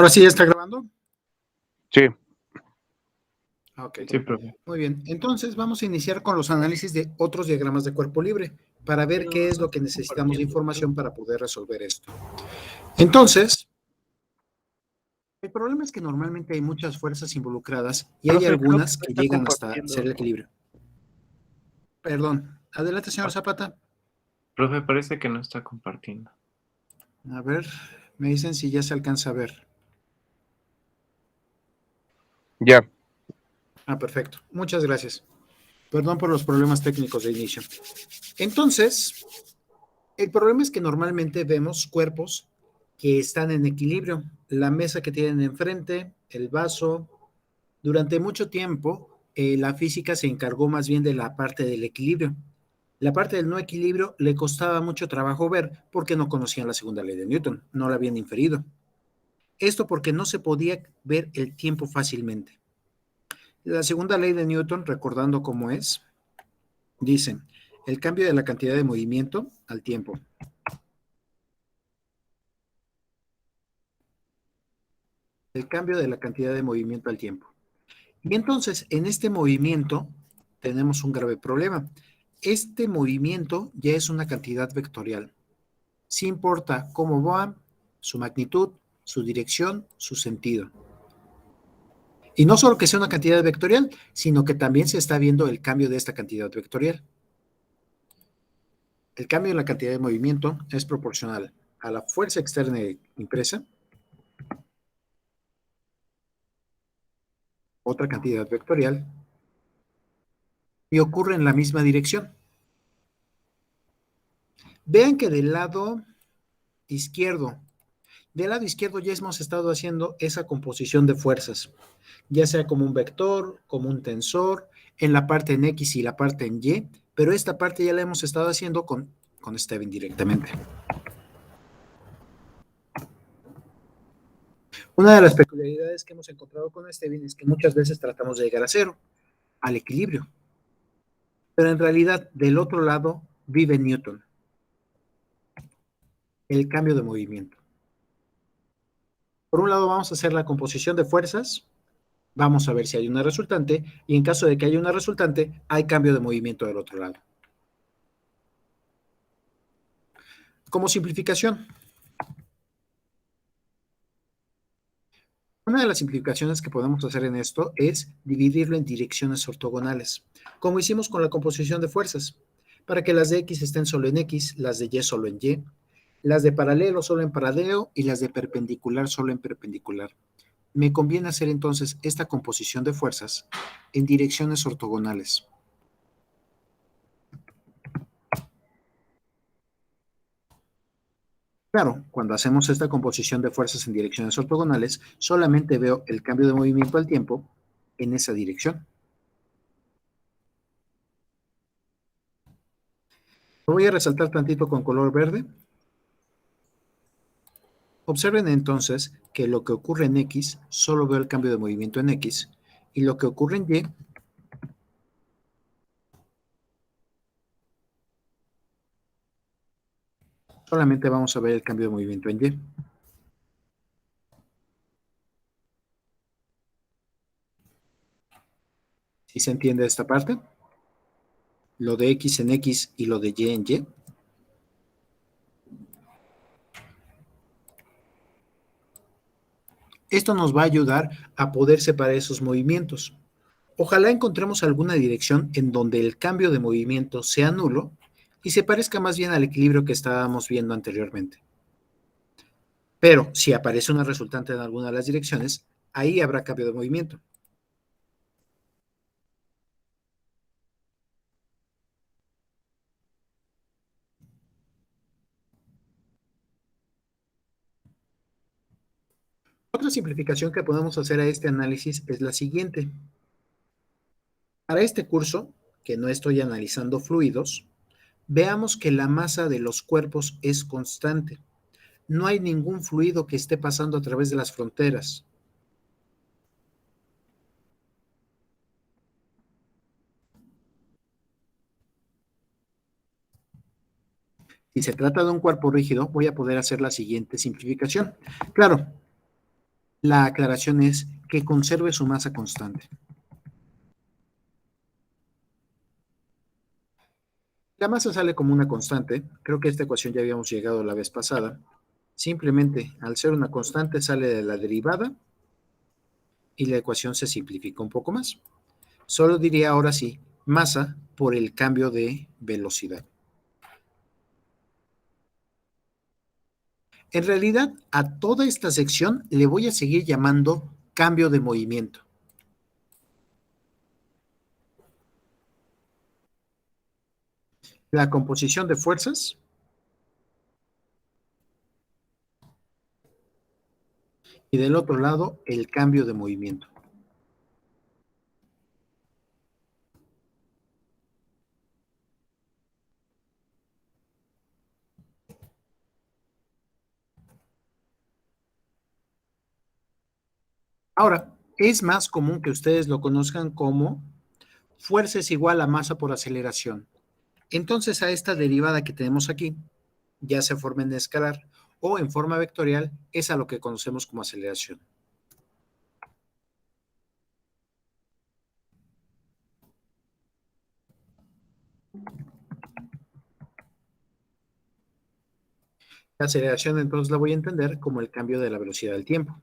Ahora sí, ¿ya está grabando? Sí. Ok, Sí, profe. muy bien. Entonces vamos a iniciar con los análisis de otros diagramas de cuerpo libre para ver qué es lo que necesitamos de información para poder resolver esto. Entonces, el problema es que normalmente hay muchas fuerzas involucradas y hay algunas que llegan hasta ser el equilibrio. Perdón. Adelante, señor Zapata. Profe, parece que no está compartiendo. A ver, me dicen si ya se alcanza a ver. Ya. Perfecto. Muchas gracias. Perdón por los problemas técnicos de inicio. Entonces, el problema es que normalmente vemos cuerpos que están en equilibrio. La mesa que tienen enfrente, el vaso. Durante mucho tiempo, la física se encargó más bien de la parte del equilibrio. La parte del no equilibrio le costaba mucho trabajo ver porque no conocían la segunda ley de Newton, no la habían inferido. Esto porque no se podía ver el tiempo fácilmente. La segunda ley de Newton, recordando cómo es, dice, el cambio de la cantidad de movimiento al tiempo. El cambio de la cantidad de movimiento al tiempo. Y entonces, en este movimiento tenemos un grave problema. Este movimiento ya es una cantidad vectorial. Sí importa cómo va, su magnitud, su dirección, su sentido. Y no solo que sea una cantidad vectorial, sino que también se está viendo el cambio de esta cantidad vectorial. El cambio en la cantidad de movimiento es proporcional a la fuerza externa impresa, otra cantidad vectorial, y ocurre en la misma dirección. Vean que del lado izquierdo ya hemos estado haciendo esa composición de fuerzas, ya sea como un vector, como un tensor, en la parte en X y la parte en Y, pero esta parte ya la hemos estado haciendo con Steven directamente. Una de las peculiaridades que hemos encontrado con Steven es que muchas veces tratamos de llegar a cero, al equilibrio, pero en realidad del otro lado vive Newton, el cambio de movimiento. Por un lado vamos a hacer la composición de fuerzas, vamos a ver si hay una resultante, y en caso de que haya una resultante, hay cambio de movimiento del otro lado. Como simplificación, una de las simplificaciones que podemos hacer en esto es dividirlo en direcciones ortogonales, como hicimos con la composición de fuerzas, para que las de X estén solo en X, las de Y solo en Y, las de paralelo solo en paralelo y las de perpendicular solo en perpendicular. Me conviene hacer entonces esta composición de fuerzas en direcciones ortogonales. Claro, cuando hacemos esta composición de fuerzas en direcciones ortogonales, solamente veo el cambio de movimiento al tiempo en esa dirección. Lo voy a resaltar tantito con color verde. Observen entonces que lo que ocurre en X, solo veo el cambio de movimiento en X, y lo que ocurre en Y, solamente vamos a ver el cambio de movimiento en Y. ¿Sí se entiende esta parte? Lo de X en X y lo de Y en Y. Esto nos va a ayudar a poder separar esos movimientos. Ojalá encontremos alguna dirección en donde el cambio de movimiento sea nulo y se parezca más bien al equilibrio que estábamos viendo anteriormente. Pero si aparece una resultante en alguna de las direcciones, ahí habrá cambio de movimiento. Otra simplificación que podemos hacer a este análisis es la siguiente. Para este curso, que no estoy analizando fluidos, veamos que la masa de los cuerpos es constante. No hay ningún fluido que esté pasando a través de las fronteras. Si se trata de un cuerpo rígido, voy a poder hacer la siguiente simplificación. Claro, La aclaración es que conserve su masa constante. La masa sale como una constante. Creo que esta ecuación ya habíamos llegado la vez pasada. Simplemente, al ser una constante, sale de la derivada y la ecuación se simplifica un poco más. Solo diría ahora sí, masa por el cambio de velocidad. En realidad, a toda esta sección le voy a seguir llamando cambio de movimiento. La composición de fuerzas y del otro lado el cambio de movimiento. Ahora, es más común que ustedes lo conozcan como fuerza es igual a masa por aceleración. Entonces, a esta derivada que tenemos aquí, ya sea forma en escalar o en forma vectorial, es a lo que conocemos como aceleración. La aceleración entonces la voy a entender como el cambio de la velocidad del tiempo.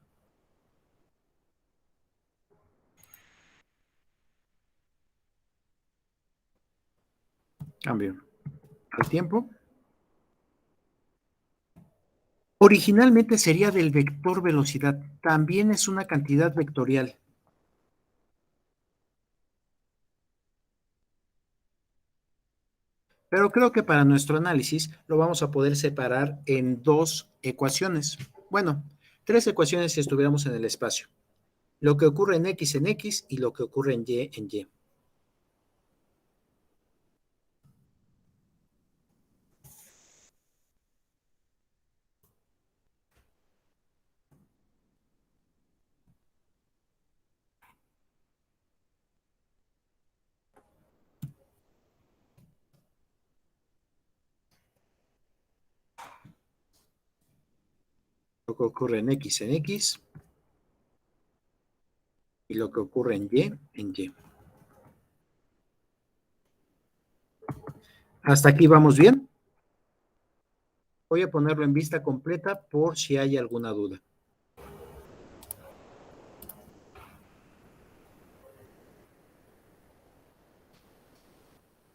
Cambio al tiempo. Originalmente sería del vector velocidad. También es una cantidad vectorial. Pero creo que para nuestro análisis lo vamos a poder separar en dos ecuaciones. Bueno, tres ecuaciones si estuviéramos en el espacio. Lo que ocurre en X y lo que ocurre en Y en Y. Lo que ocurre en X y lo que ocurre en Y en Y. ¿Hasta aquí vamos bien? Voy a ponerlo en vista completa por si hay alguna duda.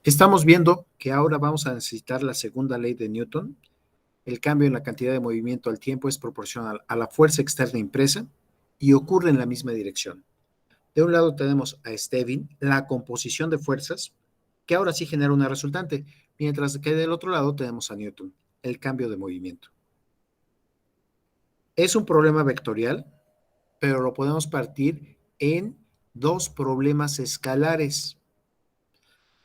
Estamos viendo que ahora vamos a necesitar la segunda ley de Newton. El cambio en la cantidad de movimiento al tiempo es proporcional a la fuerza externa impresa y ocurre en la misma dirección. De un lado tenemos a Stevin, la composición de fuerzas, que ahora sí genera una resultante, mientras que del otro lado tenemos a Newton, el cambio de movimiento. Es un problema vectorial, pero lo podemos partir en dos problemas escalares.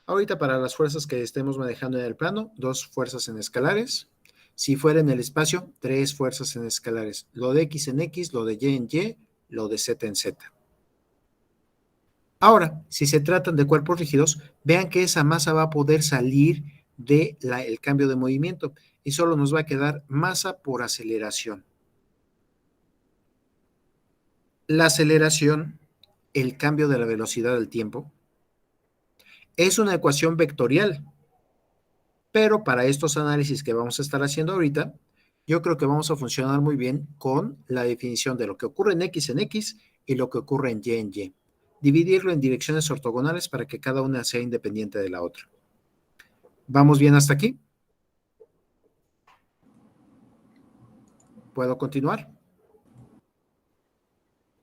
Ahorita para las fuerzas que estemos manejando en el plano, dos fuerzas en escalares. Si fuera en el espacio, tres fuerzas en escalares. Lo de X en X, lo de Y en Y, lo de Z en Z. Ahora, si se tratan de cuerpos rígidos, vean que esa masa va a poder salir del cambio de movimiento y solo nos va a quedar masa por aceleración. La aceleración, el cambio de la velocidad del tiempo, es una ecuación vectorial, pero para estos análisis que vamos a estar haciendo ahorita, yo creo que vamos a funcionar muy bien con la definición de lo que ocurre en X y lo que ocurre en Y. Dividirlo en direcciones ortogonales para que cada una sea independiente de la otra. ¿Vamos bien hasta aquí? ¿Puedo continuar?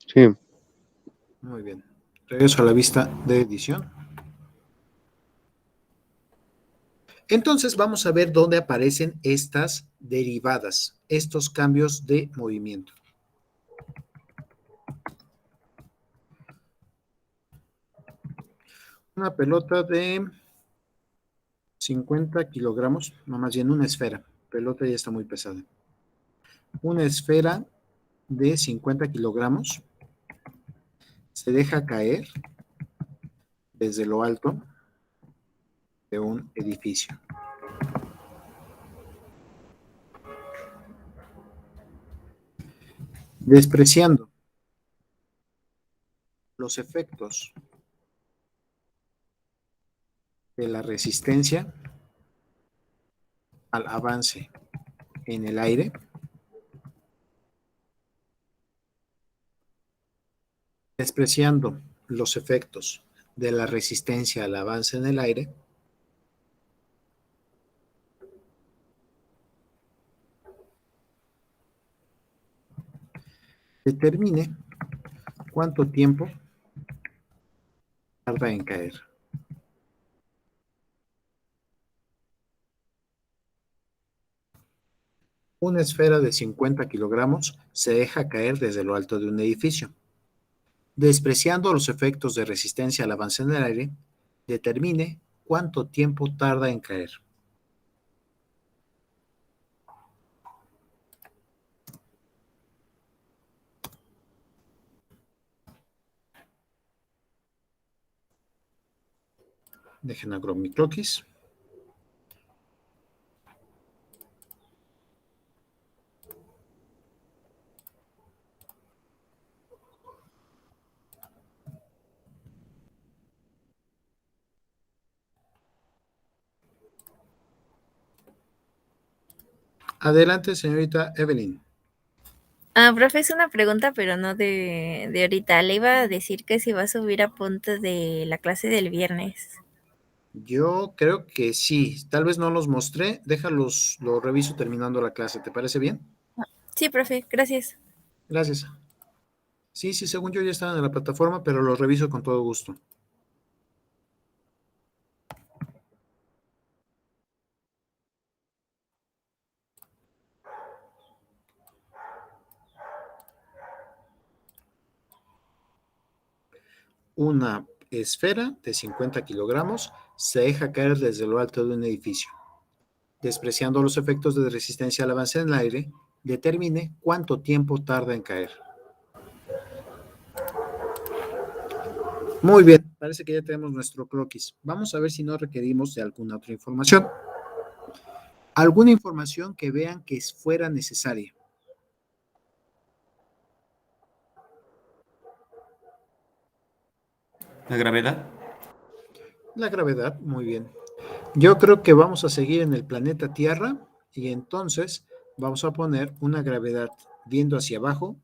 Sí. Muy bien. Regreso a la vista de edición. Entonces vamos a ver dónde aparecen estas derivadas, estos cambios de movimiento. Una pelota de 50 kilogramos, no, más bien una esfera. Pelota ya está muy pesada. Una esfera de 50 kilogramos se deja caer desde lo alto de un edificio. Despreciando los efectos de la resistencia al avance en el aire despreciando los efectos de la resistencia al avance en el aire, determine cuánto tiempo tarda en caer. Una esfera de 50 kilogramos se deja caer desde lo alto de un edificio. Despreciando los efectos de resistencia al avance en el aire, determine cuánto tiempo tarda en caer. Dejen abrir mi croquis. Adelante, señorita Evelyn. Profe, es una pregunta, pero no de ahorita. Le iba a decir que si va a subir a punto de la clase del viernes. Yo creo que sí. Tal vez no los mostré. Déjalos, lo reviso terminando la clase. ¿Te parece bien? Sí, profe, gracias. Gracias. Sí, según yo ya estaban en la plataforma, pero los reviso con todo gusto. Una esfera de 50 kilogramos se deja caer desde lo alto de un edificio. Despreciando los efectos de resistencia al avance en el aire, determine cuánto tiempo tarda en caer. Muy bien, parece que ya tenemos nuestro croquis. Vamos a ver si no requerimos de alguna otra información. Alguna información que vean que fuera necesaria. ¿La gravedad? La gravedad, muy bien. Yo creo que vamos a seguir en el planeta Tierra y entonces vamos a poner una gravedad viendo hacia abajo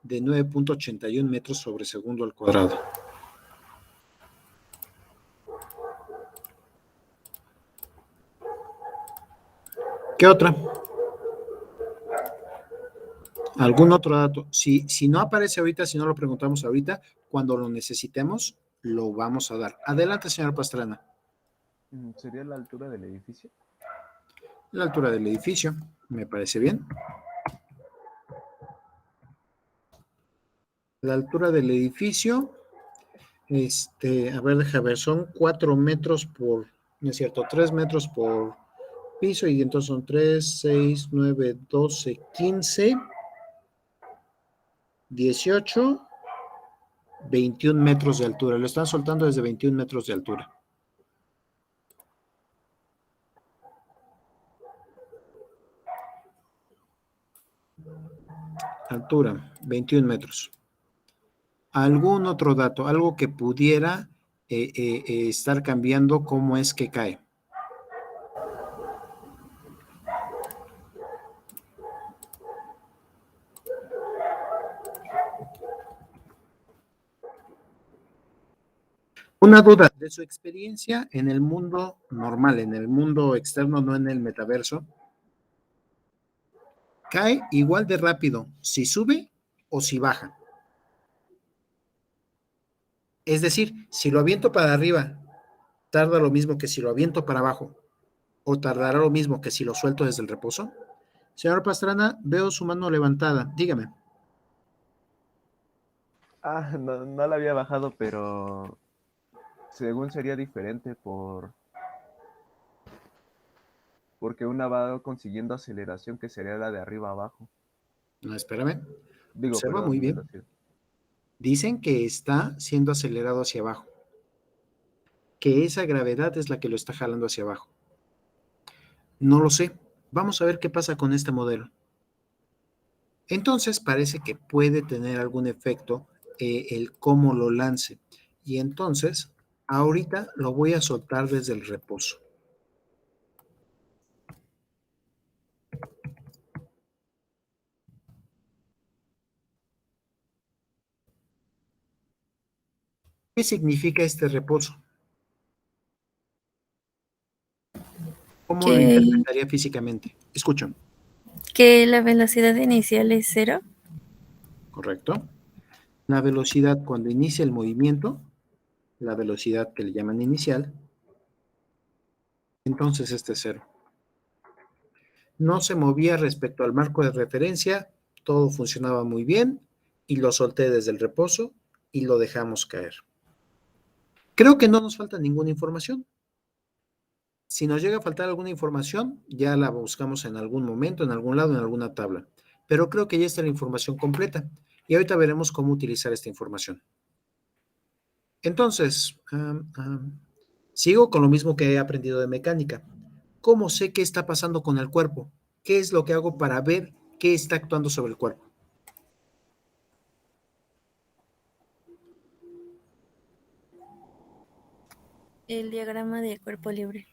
de 9.81 metros sobre segundo al cuadrado. ¿Qué otra? ¿Algún otro dato? Si no aparece ahorita, si no lo preguntamos ahorita, cuando lo necesitemos, lo vamos a dar. Adelante, señor Pastrana. ¿Sería la altura del edificio? La altura del edificio, me parece bien. La altura del edificio, a ver, deja ver, son 4 metros por, no es cierto, 3 metros por piso y entonces son 3, 6, 9, 12, 15, 18, 21 metros de altura. Lo están soltando desde 21 metros de altura. Altura, 21 metros. ¿Algún otro dato? Algo que pudiera estar cambiando cómo es que cae. Una duda de su experiencia en el mundo normal, en el mundo externo, no en el metaverso. ¿Cae igual de rápido si sube o si baja? Es decir, si lo aviento para arriba, ¿tarda lo mismo que si lo aviento para abajo? ¿O tardará lo mismo que si lo suelto desde el reposo? Señor Pastrana, veo su mano levantada. Dígame. No la había bajado, pero según sería diferente porque una va consiguiendo aceleración que sería la de arriba abajo. No, espérame. Digo, Observa perdón, muy bien. velocidad. Dicen que está siendo acelerado hacia abajo. Que esa gravedad es la que lo está jalando hacia abajo. No lo sé. Vamos a ver qué pasa con este modelo. Entonces parece que puede tener algún efecto el cómo lo lance. Y entonces, ahorita lo voy a soltar desde el reposo. ¿Qué significa este reposo? ¿Cómo lo interpretaría físicamente? Escucho. Que la velocidad inicial es 0. Correcto. La velocidad cuando inicia el movimiento, la velocidad que le llaman inicial, entonces este es 0. No se movía respecto al marco de referencia, todo funcionaba muy bien y lo solté desde el reposo y lo dejamos caer. Creo que no nos falta ninguna información. Si nos llega a faltar alguna información, ya la buscamos en algún momento, en algún lado, en alguna tabla. Pero creo que ya está la información completa y ahorita veremos cómo utilizar esta información. Entonces, sigo con lo mismo que he aprendido de mecánica. ¿Cómo sé qué está pasando con el cuerpo? ¿Qué es lo que hago para ver qué está actuando sobre el cuerpo? El diagrama de cuerpo libre.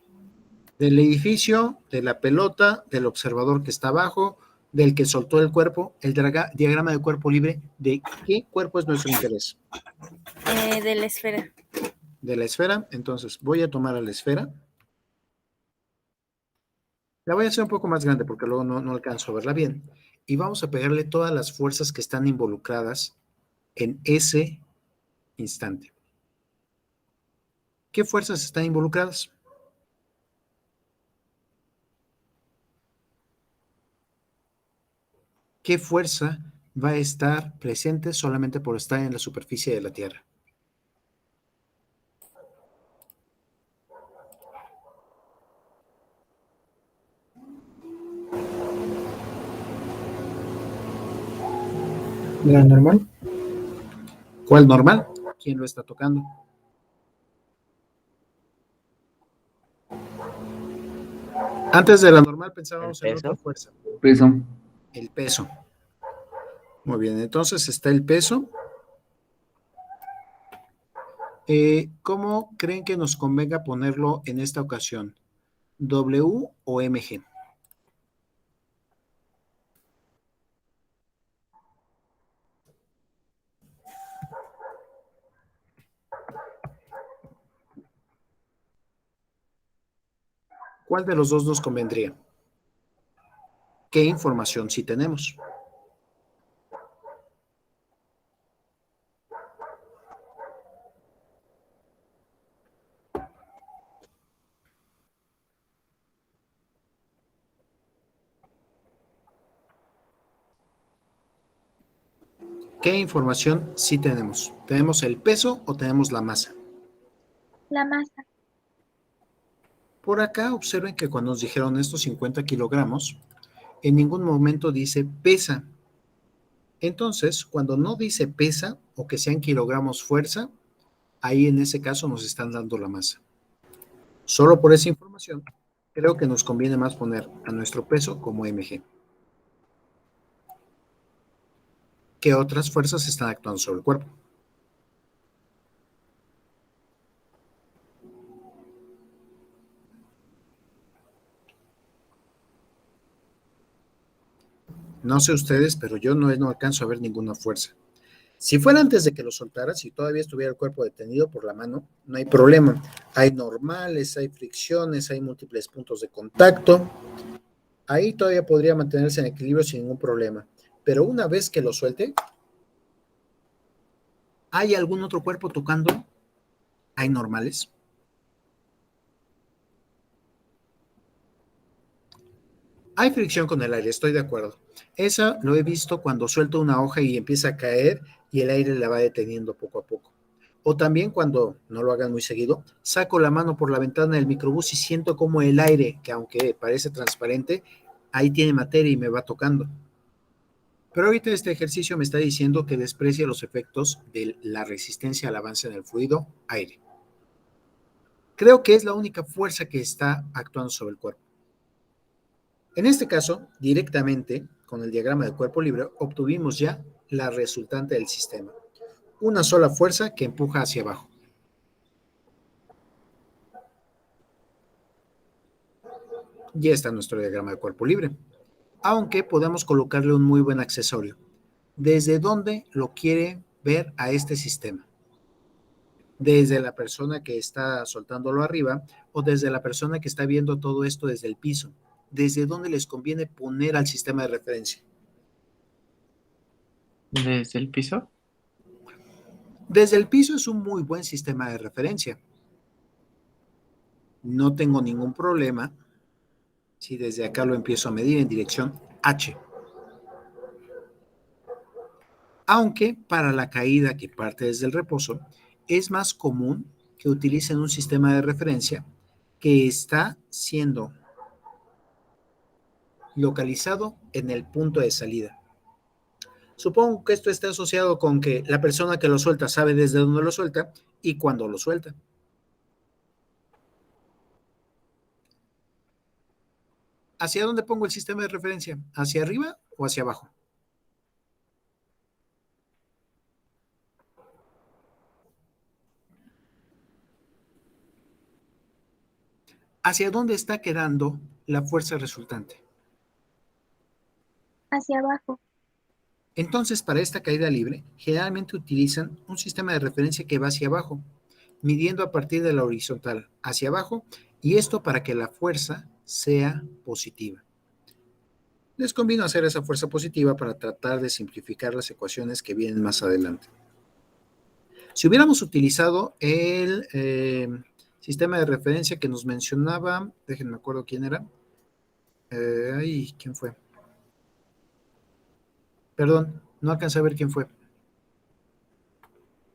Del edificio, de la pelota, del observador que está abajo, del que soltó el cuerpo, el diagrama de cuerpo libre, ¿de qué cuerpo es nuestro interés? De la esfera. De la esfera. Entonces voy a tomar a la esfera. La voy a hacer un poco más grande porque luego no alcanzo a verla bien. Y vamos a pegarle todas las fuerzas que están involucradas en ese instante. ¿Qué fuerzas están involucradas? ¿Qué fuerza va a estar presente solamente por estar en la superficie de la Tierra? ¿La normal? ¿Cuál normal? ¿Quién lo está tocando? Antes de la normal pensábamos en otra fuerza. Peso. El peso. Muy bien, entonces está el peso. ¿Cómo creen que nos convenga ponerlo en esta ocasión? ¿W o mg? ¿Cuál de los dos nos convendría? ¿Qué información sí tenemos? ¿Qué información sí tenemos? ¿Tenemos el peso o tenemos la masa? La masa. Por acá observen que cuando nos dijeron estos 50 kilogramos, en ningún momento dice pesa. Entonces, cuando no dice pesa o que sean kilogramos fuerza, ahí en ese caso nos están dando la masa. Solo por esa información, creo que nos conviene más poner a nuestro peso como mg. ¿Qué otras fuerzas están actuando sobre el cuerpo? No sé ustedes, pero yo no alcanzo a ver ninguna fuerza. Si fuera antes de que lo soltara, si todavía estuviera el cuerpo detenido por la mano, no hay problema. Hay normales, hay fricciones, hay múltiples puntos de contacto. Ahí todavía podría mantenerse en equilibrio sin ningún problema. Pero una vez que lo suelte, ¿hay algún otro cuerpo tocando? ¿Hay normales? Hay fricción con el aire, estoy de acuerdo. Esa lo he visto cuando suelto una hoja y empieza a caer y el aire la va deteniendo poco a poco. O también cuando, no lo hagan muy seguido, saco la mano por la ventana del microbús y siento como el aire, que aunque parece transparente, ahí tiene materia y me va tocando. Pero ahorita este ejercicio me está diciendo que desprecia los efectos de la resistencia al avance en el fluido aire. Creo que es la única fuerza que está actuando sobre el cuerpo. En este caso, directamente con el diagrama de cuerpo libre, obtuvimos ya la resultante del sistema. una sola fuerza que empuja hacia abajo. Ya está nuestro diagrama de cuerpo libre. Aunque podemos colocarle un muy buen accesorio. ¿Desde dónde lo quiere ver a este sistema? ¿Desde la persona que está soltándolo arriba o desde la persona que está viendo todo esto desde el piso? ¿Desde dónde les conviene poner al sistema de referencia? ¿Desde el piso? Desde el piso es un muy buen sistema de referencia. No tengo ningún problema si desde acá lo empiezo a medir en dirección H. Aunque para la caída que parte desde el reposo, es más común que utilicen un sistema de referencia que está siendo localizado en el punto de salida. Supongo que esto está asociado con que la persona que lo suelta sabe desde dónde lo suelta y cuándo lo suelta. ¿Hacia dónde pongo el sistema de referencia? ¿Hacia arriba o hacia abajo? ¿Hacia dónde está quedando la fuerza resultante? Hacia abajo. Entonces, para esta caída libre, generalmente utilizan un sistema de referencia que va hacia abajo, midiendo a partir de la horizontal hacia abajo, y esto para que la fuerza sea positiva. Les convino hacer esa fuerza positiva para tratar de simplificar las ecuaciones que vienen más adelante. Si hubiéramos utilizado el sistema de referencia que nos mencionaba, déjenme acuerdo quién era. ¿Quién fue? Perdón, no alcancé a ver quién fue.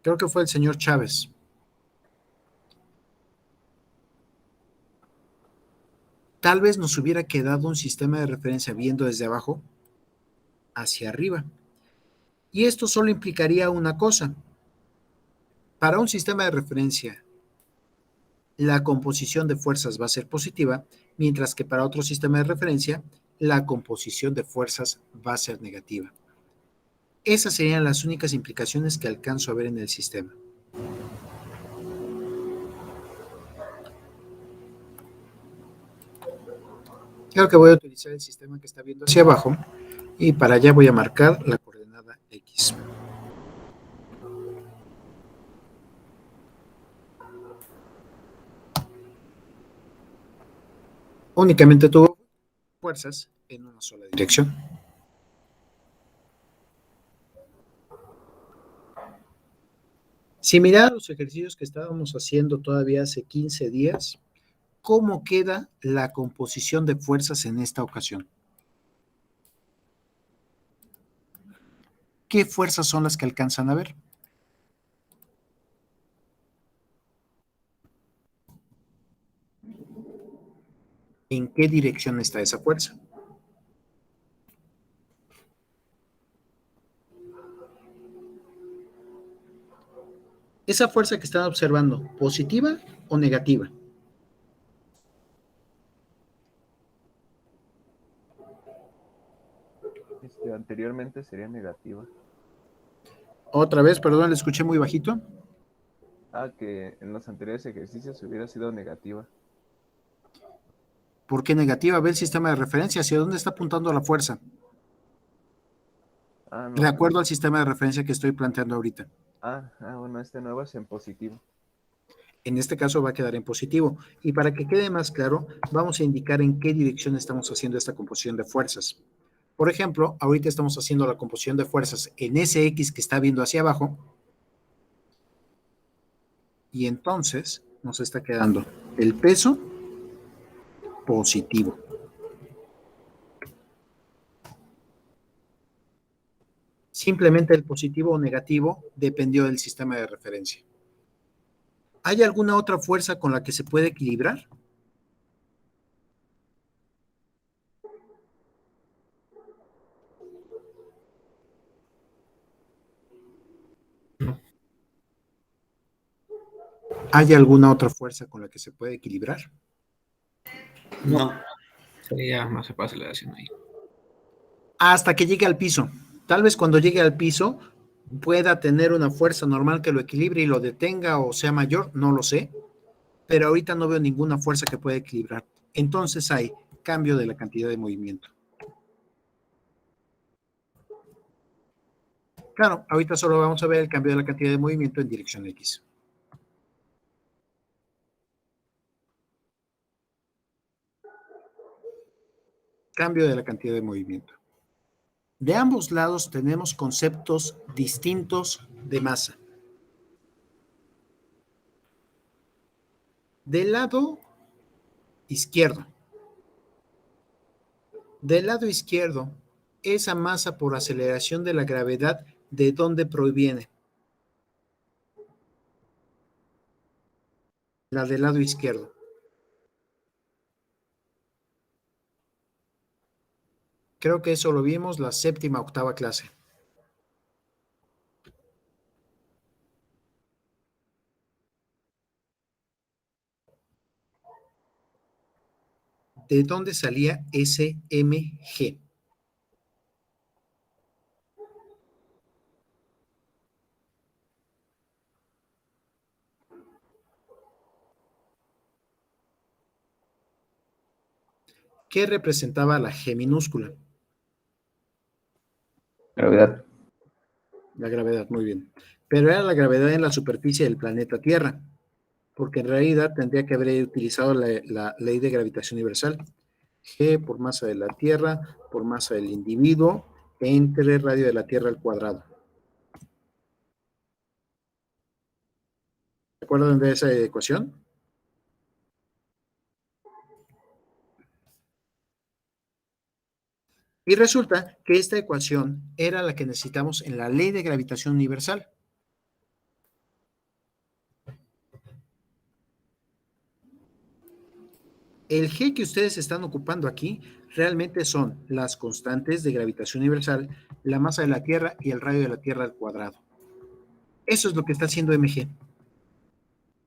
Creo que fue el señor Chávez. Tal vez nos hubiera quedado un sistema de referencia viendo desde abajo hacia arriba. Y esto solo implicaría una cosa. Para un sistema de referencia, la composición de fuerzas va a ser positiva, mientras que para otro sistema de referencia, la composición de fuerzas va a ser negativa. Esas serían las únicas implicaciones que alcanzo a ver en el sistema. Creo que voy a utilizar el sistema que está viendo hacia abajo y para allá voy a marcar la coordenada X. Únicamente tuvo fuerzas en una sola dirección. Similar a los ejercicios que estábamos haciendo todavía hace 15 días, ¿cómo queda la composición de fuerzas en esta ocasión? ¿Qué fuerzas son las que alcanzan a ver? ¿En qué dirección está esa fuerza? Esa fuerza que están observando, ¿positiva o negativa? Anteriormente sería negativa. Otra vez, perdón, le escuché muy bajito. Que en los anteriores ejercicios hubiera sido negativa. ¿Por qué negativa? Ve el sistema de referencia, ¿hacia dónde está apuntando la fuerza? No, De acuerdo al sistema de referencia que estoy planteando ahorita. Bueno, este nuevo es en positivo. En este caso va a quedar en positivo. Y para que quede más claro, vamos a indicar en qué dirección estamos haciendo esta composición de fuerzas. Por ejemplo, ahorita estamos haciendo la composición de fuerzas en ese X que está viendo hacia abajo. Y entonces nos está quedando el peso positivo. Simplemente el positivo o negativo dependió del sistema de referencia. ¿Hay alguna otra fuerza con la que se puede equilibrar? ¿Hay alguna otra fuerza con la que se puede equilibrar? No, sería más fácil la aceleración ahí. Hasta que llegue al piso. Tal vez cuando llegue al piso pueda tener una fuerza normal que lo equilibre y lo detenga o sea mayor, no lo sé, pero ahorita no veo ninguna fuerza que pueda equilibrar. Entonces hay cambio de la cantidad de movimiento. Claro, ahorita solo vamos a ver el cambio de la cantidad de movimiento en dirección X. Cambio de la cantidad de movimiento. De ambos lados tenemos conceptos distintos de masa. Del lado izquierdo. Del lado izquierdo, esa masa por aceleración de la gravedad, ¿de dónde proviene? La del lado izquierdo. Creo que eso lo vimos la séptima, octava clase. ¿De dónde salía ese mg? ¿Qué representaba la G minúscula? Gravedad. La gravedad, muy bien. Pero era la gravedad en la superficie del planeta Tierra, porque en realidad tendría que haber utilizado la ley de gravitación universal. G por masa de la Tierra, por masa del individuo, entre radio de la Tierra al cuadrado. ¿Se acuerdan de esa ecuación? Y resulta que esta ecuación era la que necesitamos en la ley de gravitación universal. El G que ustedes están ocupando aquí realmente son las constantes de gravitación universal, la masa de la Tierra y el radio de la Tierra al cuadrado. Eso es lo que está haciendo mg.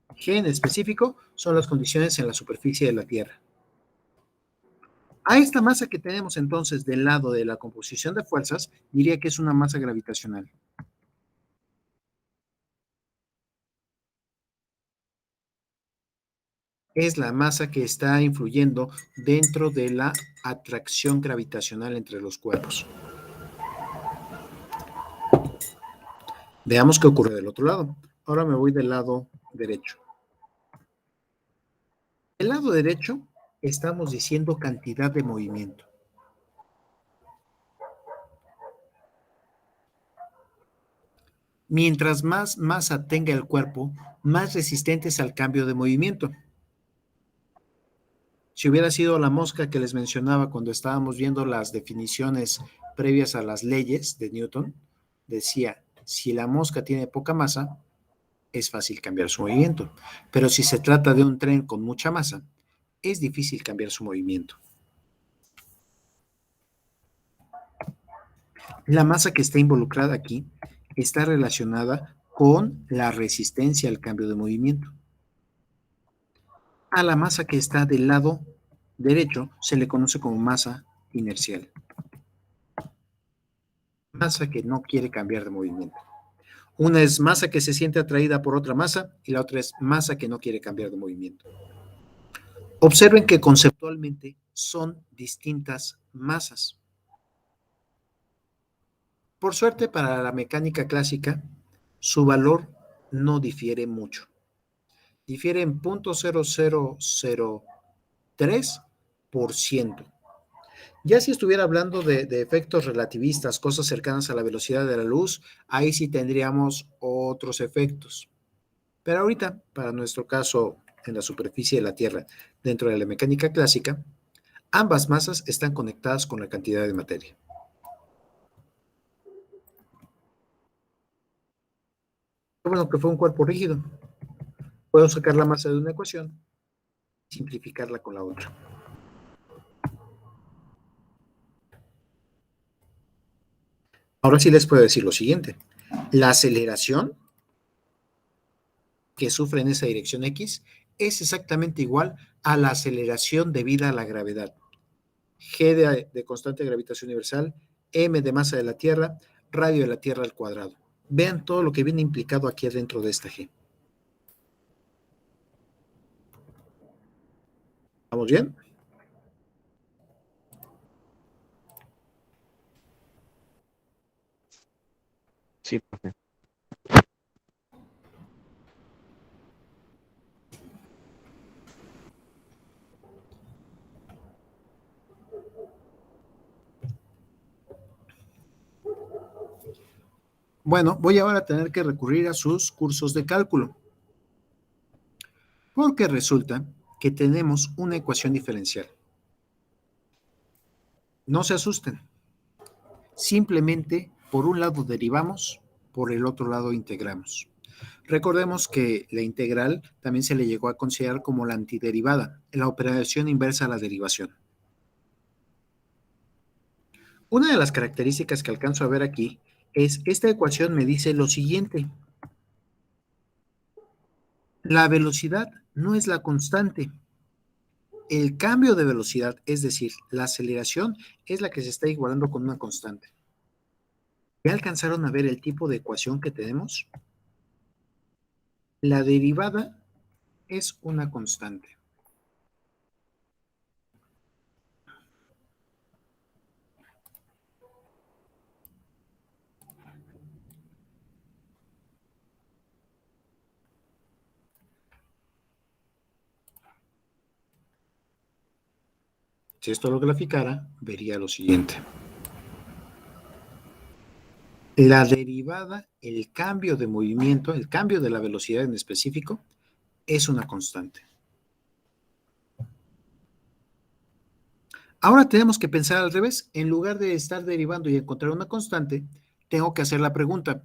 G en específico son las condiciones en la superficie de la Tierra. A esta masa que tenemos entonces del lado de la composición de fuerzas, diría que es una masa gravitacional. Es la masa que está influyendo dentro de la atracción gravitacional entre los cuerpos. Veamos qué ocurre del otro lado. Ahora me voy del lado derecho. Del lado derecho estamos diciendo cantidad de movimiento. Mientras más masa tenga el cuerpo, más resistente es al cambio de movimiento. Si hubiera sido la mosca que les mencionaba cuando estábamos viendo las definiciones previas a las leyes de Newton, decía, si la mosca tiene poca masa, es fácil cambiar su movimiento. Pero si se trata de un tren con mucha masa, es difícil cambiar su movimiento. La masa que está involucrada aquí está relacionada con la resistencia al cambio de movimiento. A la masa que está del lado derecho se le conoce como masa inercial. Masa que no quiere cambiar de movimiento. Una es masa que se siente atraída por otra masa y la otra es masa que no quiere cambiar de movimiento. Observen que conceptualmente son distintas masas. Por suerte, para la mecánica clásica, su valor no difiere mucho. Difiere en 0.0003%. Ya si estuviera hablando de efectos relativistas, cosas cercanas a la velocidad de la luz, ahí sí tendríamos otros efectos. Pero ahorita, para nuestro caso, en la superficie de la Tierra, dentro de la mecánica clásica, ambas masas están conectadas con la cantidad de materia. Bueno, que fue un cuerpo rígido. Puedo sacar la masa de una ecuación y simplificarla con la otra. Ahora sí les puedo decir lo siguiente. La aceleración que sufre en esa dirección X es exactamente igual a la aceleración debida a la gravedad. G de constante de gravitación universal, m de masa de la Tierra, radio de la Tierra al cuadrado. Vean todo lo que viene implicado aquí adentro de esta G. ¿Vamos bien? Sí, profe. Bueno, voy ahora a tener que recurrir a sus cursos de cálculo, porque resulta que tenemos una ecuación diferencial. No se asusten. Simplemente por un lado derivamos, por el otro lado integramos. Recordemos que la integral también se le llegó a considerar como la antiderivada, la operación inversa a la derivación. Una de las características que alcanzo a ver aquí es esta ecuación me dice lo siguiente. La velocidad no es la constante. El cambio de velocidad, es decir, la aceleración, es la que se está igualando con una constante. ¿Ya alcanzaron a ver el tipo de ecuación que tenemos? La derivada es una constante. Si esto lo graficara, vería lo siguiente. La derivada, el cambio de movimiento, el cambio de la velocidad en específico, es una constante. Ahora tenemos que pensar al revés. En lugar de estar derivando y encontrar una constante, tengo que hacer la pregunta: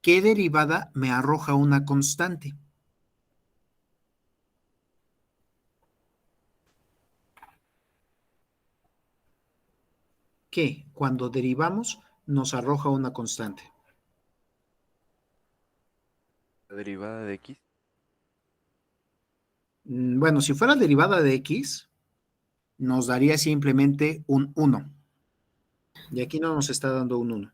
¿qué derivada me arroja una constante? ¿Qué? Cuando derivamos, nos arroja una constante. La derivada de X. Bueno, si fuera derivada de X, nos daría simplemente un 1. Y aquí no nos está dando un 1.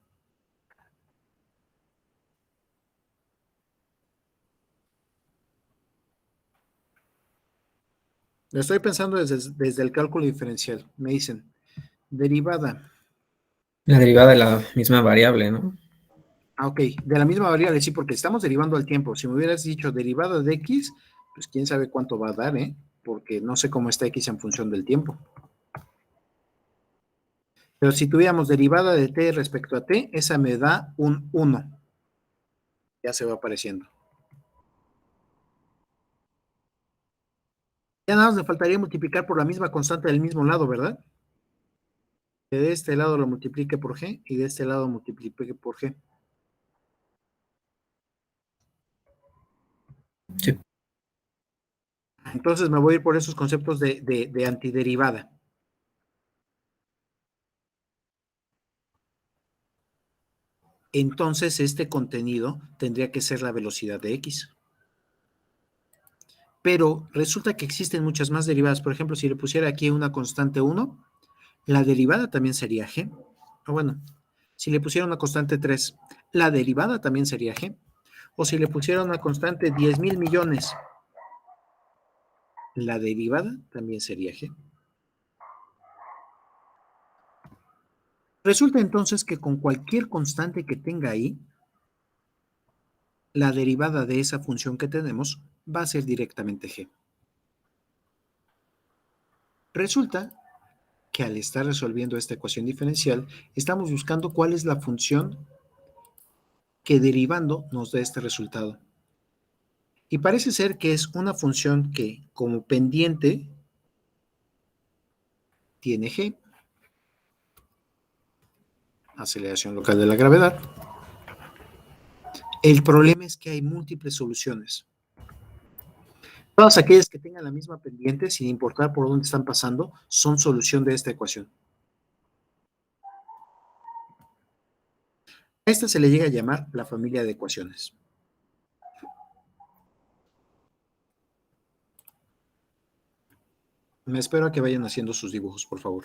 Lo estoy pensando desde el cálculo diferencial. Me dicen, derivada. La derivada de la misma variable, ¿no? Ah, ok, de la misma variable, sí, porque estamos derivando al tiempo. Si me hubieras dicho derivada de X, pues quién sabe cuánto va a dar, ¿eh? Porque no sé cómo está X en función del tiempo. Pero si tuviéramos derivada de T respecto a T, esa me da un 1. Ya se va apareciendo. Ya nada más me faltaría multiplicar por la misma constante del mismo lado, ¿verdad? Que de este lado lo multiplique por G y de este lado multiplique por G. Sí. Entonces me voy a ir por esos conceptos de antiderivada. Entonces este contenido tendría que ser la velocidad de X. Pero resulta que existen muchas más derivadas. Por ejemplo, si le pusiera aquí una constante 1, la derivada también sería G. O bueno, si le pusiera una constante 3, la derivada también sería G. O si le pusiera una constante 10,000 millones, la derivada también sería G. Resulta entonces que con cualquier constante que tenga ahí, la derivada de esa función que tenemos va a ser directamente G. Resulta que al estar resolviendo esta ecuación diferencial, estamos buscando cuál es la función que derivando nos da este resultado. Y parece ser que es una función que, como pendiente, tiene G, aceleración local de la gravedad. El problema es que hay múltiples soluciones. Todas aquellas que tengan la misma pendiente, sin importar por dónde están pasando, son solución de esta ecuación. A esta se le llega a llamar la familia de ecuaciones. Me espero a que vayan haciendo sus dibujos, por favor.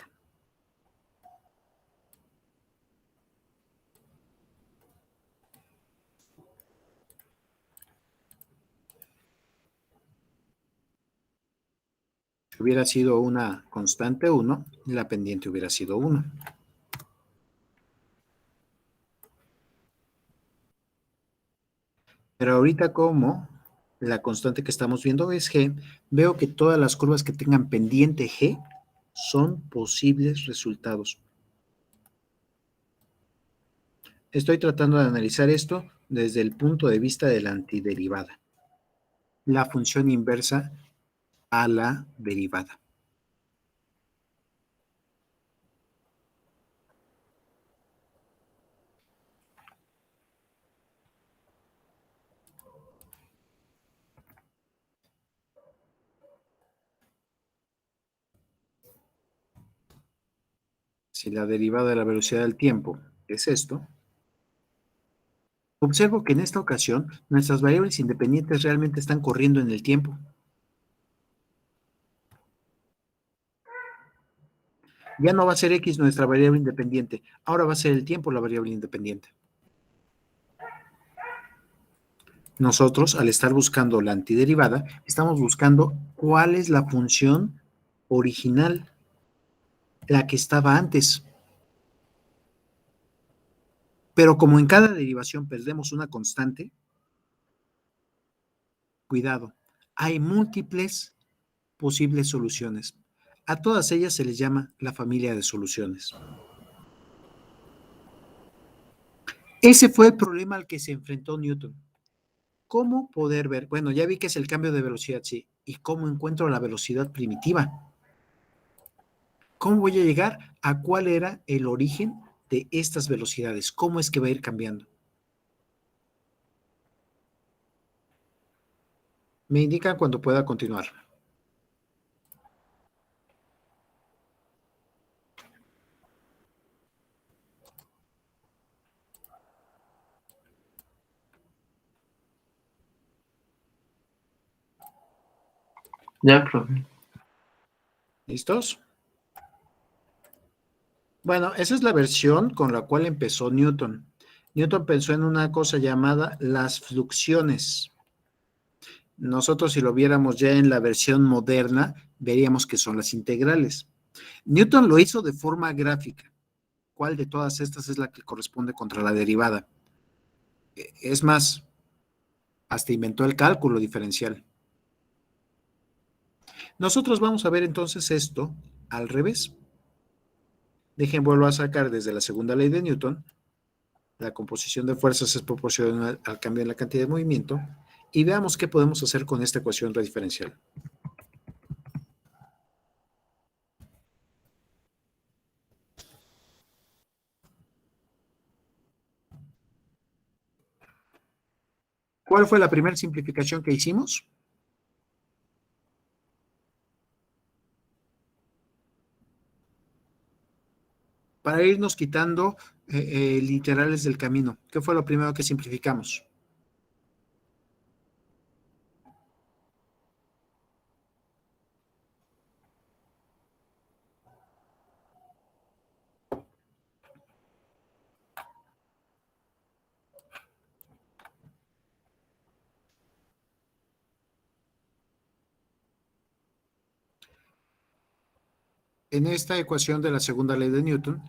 hubiera sido una constante 1, la pendiente hubiera sido 1. Pero ahorita como la constante que estamos viendo es G, veo que todas las curvas que tengan pendiente G son posibles resultados. Estoy tratando de analizar esto desde el punto de vista de la antiderivada. La función inversa a la derivada. Si la derivada de la velocidad del tiempo es esto, observo que en esta ocasión nuestras variables independientes realmente están corriendo en el tiempo. Ya no va a ser X nuestra variable independiente, ahora va a ser el tiempo la variable independiente. Nosotros, al estar buscando la antiderivada, estamos buscando cuál es la función original, la que estaba antes. Pero como en cada derivación perdemos una constante, cuidado, hay múltiples posibles soluciones. A todas ellas se les llama la familia de soluciones. Ese fue el problema al que se enfrentó Newton. ¿Cómo poder ver? Bueno, ya vi que es el cambio de velocidad, sí. ¿Y cómo encuentro la velocidad primitiva? ¿Cómo voy a llegar a cuál era el origen de estas velocidades? ¿Cómo es que va a ir cambiando? Me indican cuando pueda continuar. Ya, profe. ¿Listos? Bueno, esa es la versión con la cual empezó Newton. Newton pensó en una cosa llamada las fluxiones. Nosotros, si lo viéramos ya en la versión moderna, veríamos que son las integrales. Newton lo hizo de forma gráfica. ¿Cuál de todas estas es la que corresponde contra la derivada? Es más, hasta inventó el cálculo diferencial. Nosotros vamos a ver entonces esto al revés. Dejen, vuelvo a sacar desde la segunda ley de Newton. La composición de fuerzas es proporcional al cambio en la cantidad de movimiento. Y veamos qué podemos hacer con esta ecuación diferencial. ¿Cuál fue la primera simplificación que hicimos? Para irnos quitando literales del camino. ¿Qué fue lo primero que simplificamos? En esta ecuación de la segunda ley de Newton,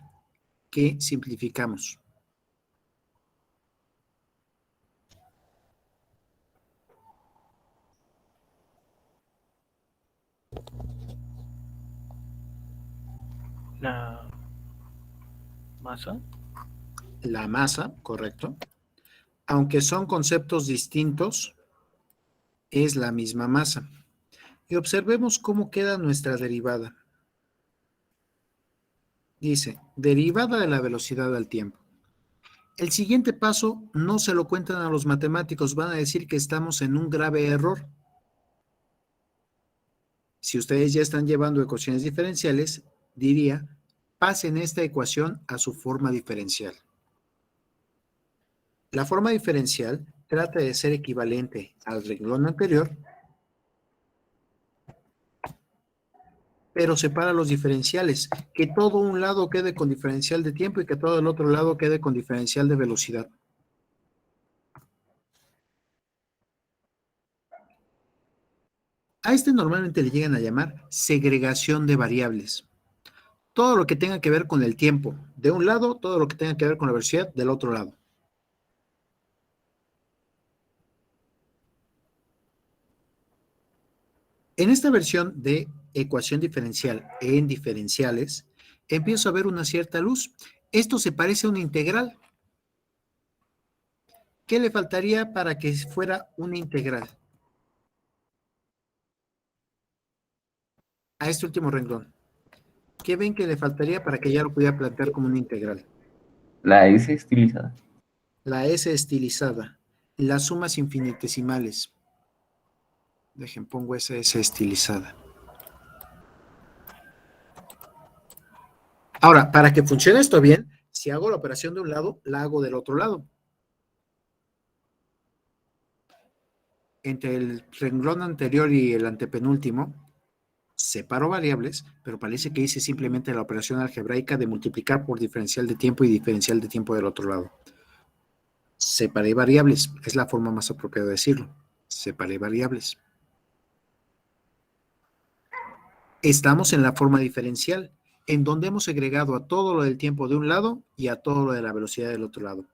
¿qué simplificamos? La masa. La masa, correcto. Aunque son conceptos distintos, es la misma masa. Y observemos cómo queda nuestra derivada. Dice, derivada de la velocidad al tiempo. El siguiente paso no se lo cuentan a los matemáticos, van a decir que estamos en un grave error. Si ustedes ya están llevando ecuaciones diferenciales, diría, pasen esta ecuación a su forma diferencial. La forma diferencial trata de ser equivalente al renglón anterior, pero separa los diferenciales, que todo un lado quede con diferencial de tiempo y que todo el otro lado quede con diferencial de velocidad. A este normalmente le llegan a llamar segregación de variables. Todo lo que tenga que ver con el tiempo de un lado, todo lo que tenga que ver con la velocidad del otro lado. En esta versión de ecuación diferencial en diferenciales, empiezo a ver una cierta luz. Esto se parece a una integral. ¿Qué le faltaría para que fuera una integral? A este último renglón. ¿Qué ven que le faltaría para que ya lo pudiera plantear como una integral? La S estilizada. La S estilizada, las sumas infinitesimales. Dejen, pongo esa S estilizada. Ahora, para que funcione esto bien, si hago la operación de un lado, la hago del otro lado. Entre el renglón anterior y el antepenúltimo, separo variables, pero parece que hice simplemente la operación algebraica de multiplicar por diferencial de tiempo y diferencial de tiempo del otro lado. Separé variables, es la forma más apropiada de decirlo. Separé variables. Estamos en la forma diferencial, en donde hemos segregado a todo lo del tiempo de un lado y a todo lo de la velocidad del otro lado.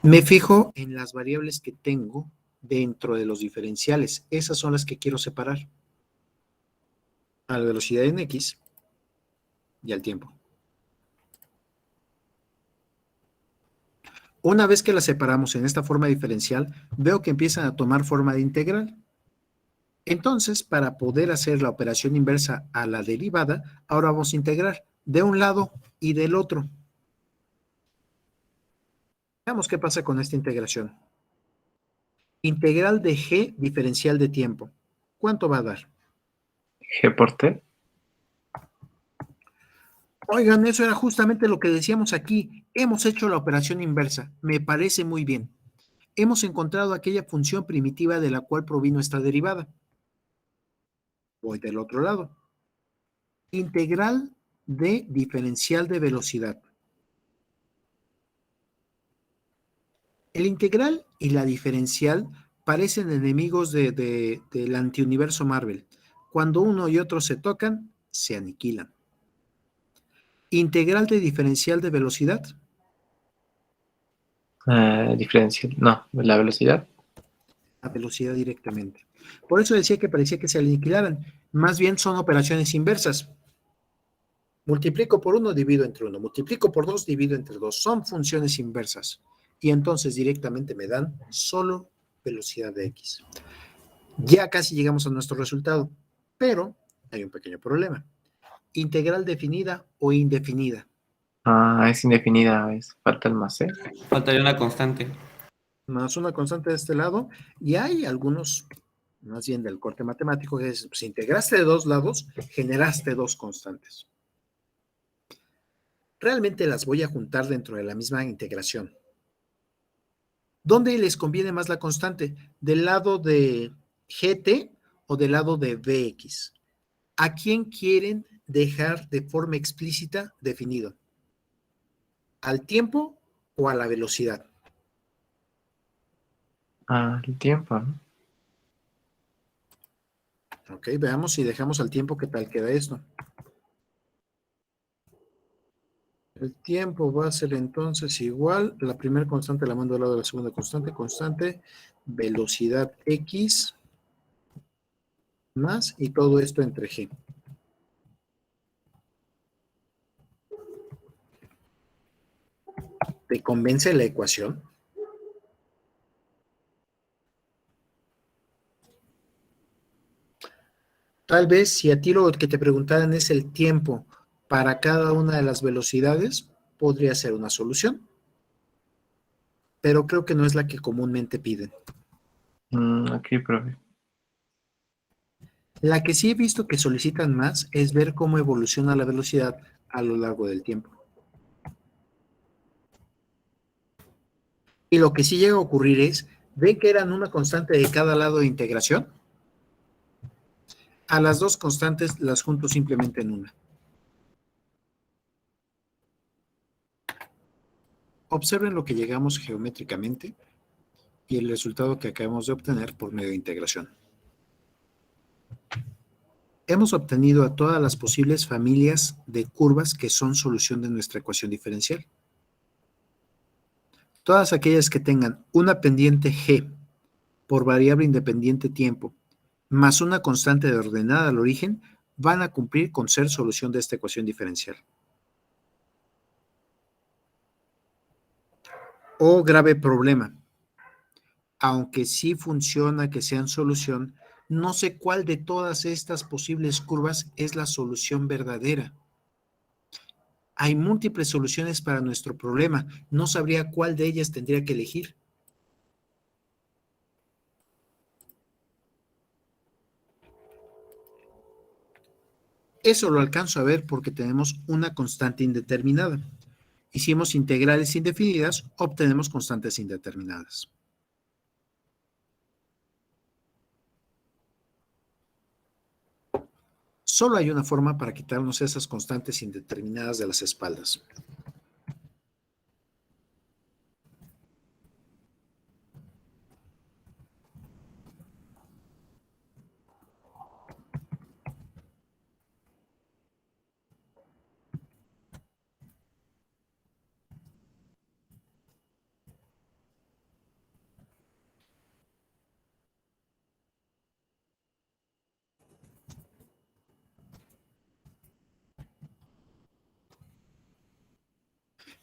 Me fijo en las variables que tengo dentro de los diferenciales. Esas son las que quiero separar. A la velocidad en X y al tiempo. Una vez que las separamos en esta forma diferencial, veo que empiezan a tomar forma de integral. Entonces, para poder hacer la operación inversa a la derivada, ahora vamos a integrar de un lado y del otro. Veamos qué pasa con esta integración. Integral de g diferencial de tiempo. ¿Cuánto va a dar? G por T. Oigan, eso era justamente lo que decíamos aquí. Hemos hecho la operación inversa. Me parece muy bien. Hemos encontrado aquella función primitiva de la cual provino esta derivada. Voy del otro lado. Integral de diferencial de velocidad. El integral y la diferencial parecen enemigos del antiuniverso Marvel. Cuando uno y otro se tocan, se aniquilan. Integral de diferencial de velocidad. Diferencial. No, la velocidad. A velocidad directamente. Por eso decía que parecía que se aniquilaran. Más bien son operaciones inversas. Multiplico por 1, divido entre 1. Multiplico por 2, divido entre 2. Son funciones inversas. Y entonces directamente me dan solo velocidad de X. Ya casi llegamos a nuestro resultado, pero hay un pequeño problema. Integral definida o indefinida. Es indefinida. Falta el más C. Faltaría una constante. Más una constante de este lado. Y hay algunos, más bien del corte matemático, que es, si integraste de dos lados, generaste dos constantes. Realmente las voy a juntar dentro de la misma integración. ¿Dónde les conviene más la constante? ¿Del lado de GT o del lado de VX? ¿A quién quieren dejar de forma explícita definido? ¿Al tiempo o a la velocidad? El tiempo, ¿no? Ok, veamos si dejamos al tiempo qué tal queda esto. El tiempo va a ser entonces igual, la primera constante la mando al lado de la segunda constante, velocidad X, más, y todo esto entre G. ¿Te convence la ecuación? Tal vez si a ti lo que te preguntaran es el tiempo para cada una de las velocidades, podría ser una solución. Pero creo que no es la que comúnmente piden. Aquí, profe. La que sí he visto que solicitan más es ver cómo evoluciona la velocidad a lo largo del tiempo. Y lo que sí llega a ocurrir es, ¿ven que eran una constante de cada lado de integración? A las dos constantes las junto simplemente en una. Observen lo que llegamos geométricamente. y el resultado que acabamos de obtener por medio de integración. Hemos obtenido a todas las posibles familias de curvas que son solución de nuestra ecuación diferencial. Todas aquellas que tengan una pendiente g por variable independiente tiempo más una constante de ordenada al origen van a cumplir con ser solución de esta ecuación diferencial. O grave problema. Aunque sí funciona que sean solución, no sé cuál de todas estas posibles curvas es la solución verdadera. Hay múltiples soluciones para nuestro problema. No sabría cuál de ellas tendría que elegir. Eso lo alcanzo a ver porque tenemos una constante indeterminada. Hicimos integrales indefinidas, obtenemos constantes indeterminadas. Solo hay una forma para quitarnos esas constantes indeterminadas de las espaldas.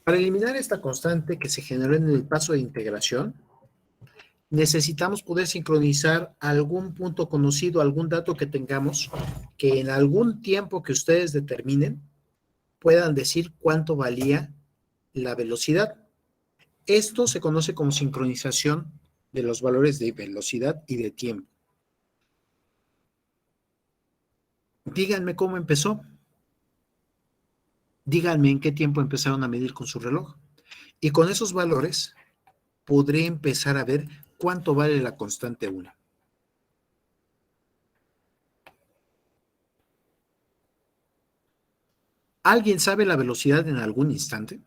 Para eliminar esta constante que se generó en el paso de integración, necesitamos poder sincronizar algún punto conocido, algún dato que tengamos, que en algún tiempo que ustedes determinen, puedan decir cuánto valía la velocidad. Esto se conoce como sincronización de los valores de velocidad y de tiempo. Díganme cómo empezó. Díganme en qué tiempo empezaron a medir con su reloj. Y con esos valores podré empezar a ver cuánto vale la constante 1. ¿Alguien sabe la velocidad en algún instante?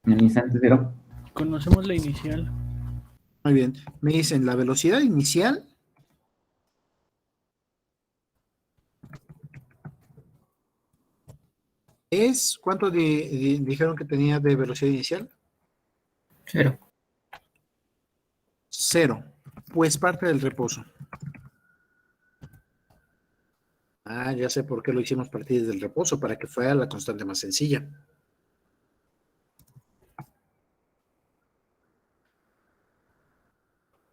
En el instante cero. Conocemos la inicial. Muy bien. Me dicen la velocidad inicial es, ¿cuánto dijeron que tenía de velocidad inicial? 0. 0. Pues parte del reposo. Ah, ya sé por qué lo hicimos partir del reposo, para que fuera la constante más sencilla.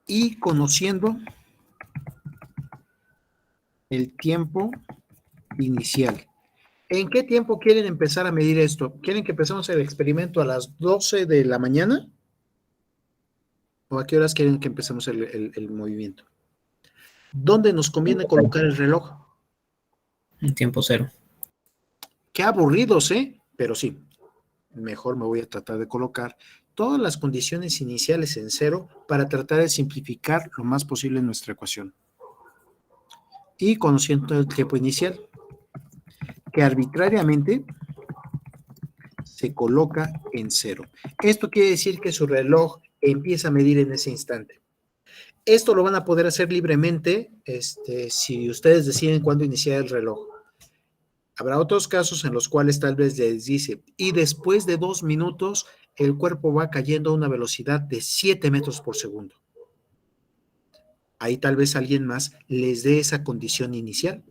Y conociendo el tiempo inicial. ¿En qué tiempo quieren empezar a medir esto? ¿Quieren que empecemos el experimento a las 12 de la mañana? ¿O a qué horas quieren que empecemos el movimiento? ¿Dónde nos conviene colocar el reloj? En tiempo 0. Qué aburridos, ¿eh? Pero sí, mejor me voy a tratar de colocar todas las condiciones iniciales en 0 para tratar de simplificar lo más posible nuestra ecuación. Y conociendo el tiempo inicial, que arbitrariamente se coloca en 0. Esto quiere decir que su reloj empieza a medir en ese instante. Esto lo van a poder hacer libremente si ustedes deciden cuándo iniciar el reloj. Habrá otros casos en los cuales tal vez les dice, y después de 2 minutos, el cuerpo va cayendo a una velocidad de 7 metros por segundo. Ahí tal vez alguien más les dé esa condición inicial,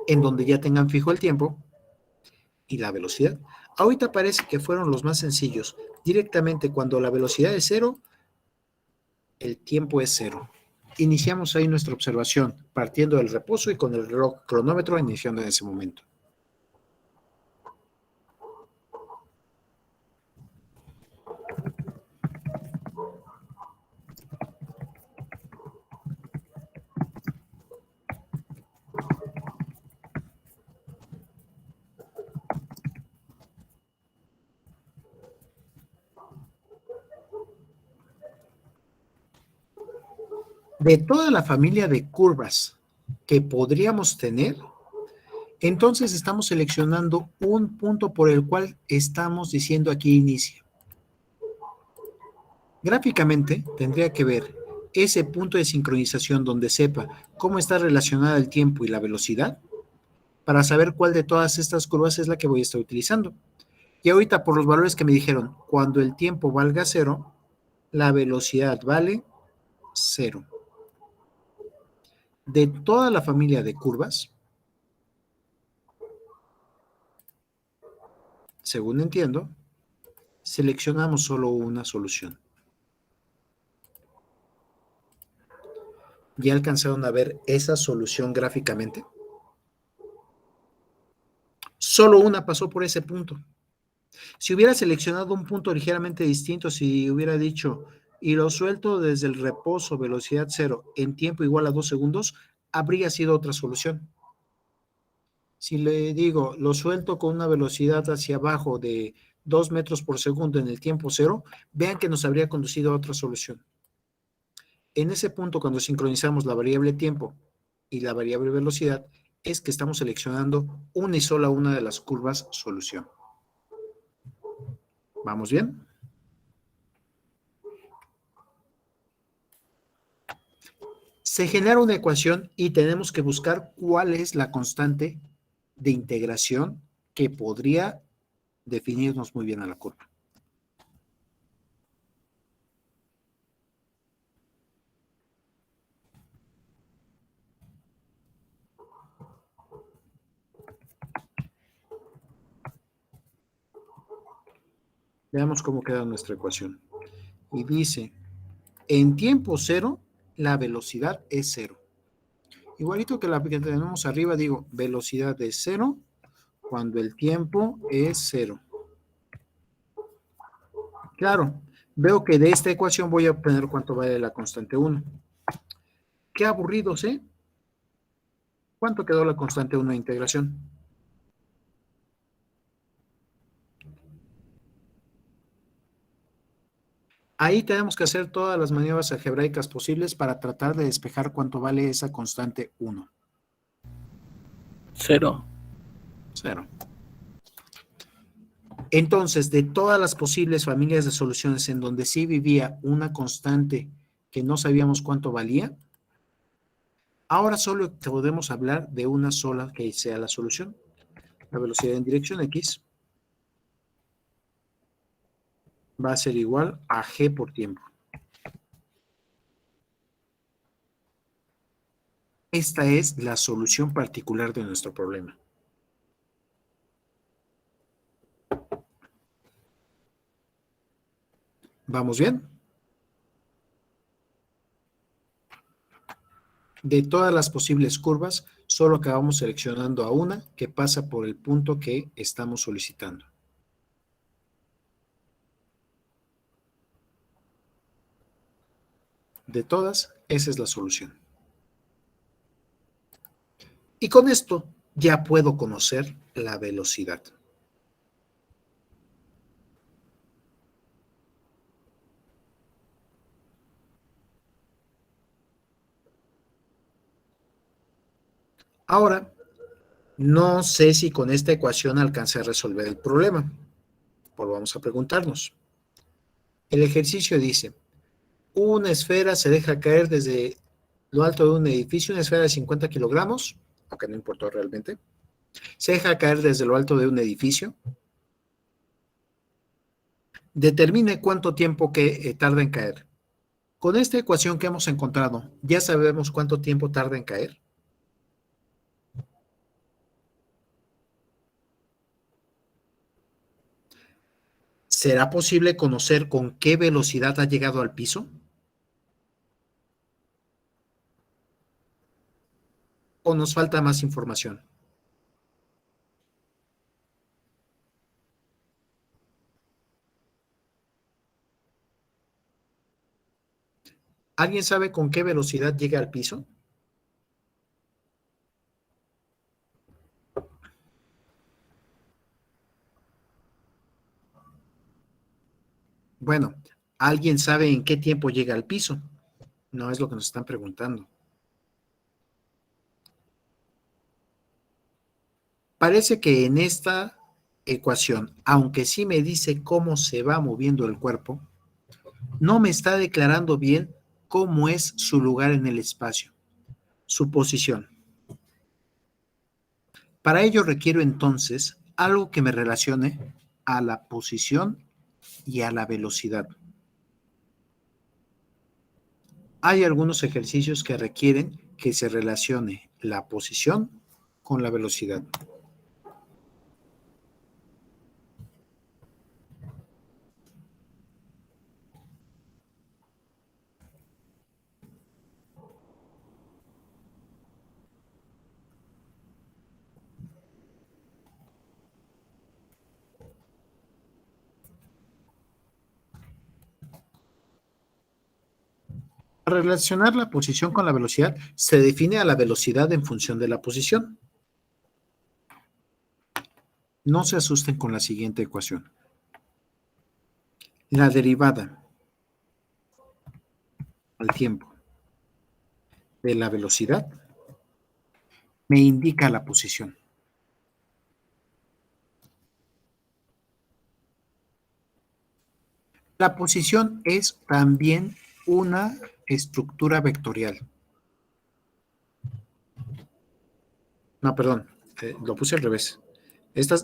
en donde ya tengan fijo el tiempo y la velocidad. Ahorita parece que fueron los más sencillos. Directamente cuando la velocidad es 0, el tiempo es 0. Iniciamos ahí nuestra observación, partiendo del reposo y con el reloj cronómetro iniciando en ese momento. De toda la familia de curvas que podríamos tener, entonces estamos seleccionando un punto por el cual estamos diciendo aquí inicia. Gráficamente, tendría que ver ese punto de sincronización donde sepa cómo está relacionada el tiempo y la velocidad para saber cuál de todas estas curvas es la que voy a estar utilizando. Y ahorita, por los valores que me dijeron, cuando el tiempo valga 0, la velocidad vale 0. De toda la familia de curvas, según entiendo, seleccionamos solo una solución. ¿Ya alcanzaron a ver esa solución gráficamente? Solo una pasó por ese punto. Si hubiera seleccionado un punto ligeramente distinto, si hubiera dicho, y lo suelto desde el reposo, velocidad 0, en tiempo igual a 2 segundos, habría sido otra solución. Si le digo, lo suelto con una velocidad hacia abajo de 2 metros por segundo en el tiempo 0, vean que nos habría conducido a otra solución. En ese punto, cuando sincronizamos la variable tiempo y la variable velocidad, es que estamos seleccionando una y sola una de las curvas solución. ¿Vamos bien? Se genera una ecuación y tenemos que buscar cuál es la constante de integración que podría definirnos muy bien a la curva. Veamos cómo queda nuestra ecuación. Y dice, en tiempo 0, la velocidad es 0. Igualito que la que tenemos arriba, digo, velocidad es 0 cuando el tiempo es 0. Claro, veo que de esta ecuación voy a obtener cuánto vale la constante 1. Qué aburridos, ¿eh? ¿Cuánto quedó la constante 1 de integración? Ahí tenemos que hacer todas las maniobras algebraicas posibles para tratar de despejar cuánto vale esa constante 1. 0. 0. Entonces, de todas las posibles familias de soluciones en donde sí vivía una constante que no sabíamos cuánto valía, ahora solo podemos hablar de una sola que sea la solución. La velocidad en dirección X va a ser igual a G por tiempo. Esta es la solución particular de nuestro problema. ¿Vamos bien? De todas las posibles curvas, solo acabamos seleccionando a una que pasa por el punto que estamos solicitando. De todas, esa es la solución. Y con esto ya puedo conocer la velocidad. Ahora, no sé si con esta ecuación alcancé a resolver el problema. Volvamos a preguntarnos. El ejercicio dice, una esfera se deja caer desde lo alto de un edificio, una esfera de 50 kilogramos, aunque no importó realmente, se deja caer desde lo alto de un edificio. Determine cuánto tiempo que tarda en caer. Con esta ecuación que hemos encontrado, ¿ya sabemos cuánto tiempo tarda en caer? ¿Será posible conocer con qué velocidad ha llegado al piso? ¿O nos falta más información? ¿Alguien sabe con qué velocidad llega al piso? Bueno, ¿alguien sabe en qué tiempo llega al piso? No es lo que nos están preguntando. Parece que en esta ecuación, aunque sí me dice cómo se va moviendo el cuerpo, no me está declarando bien cómo es su lugar en el espacio, su posición. Para ello requiero entonces algo que me relacione a la posición y a la velocidad. Hay algunos ejercicios que requieren que se relacione la posición con la velocidad. Para relacionar la posición con la velocidad, se define a la velocidad en función de la posición. No se asusten con la siguiente ecuación. La derivada al tiempo de la velocidad me indica la posición. La posición es también una estructura vectorial. No, perdón, lo puse al revés.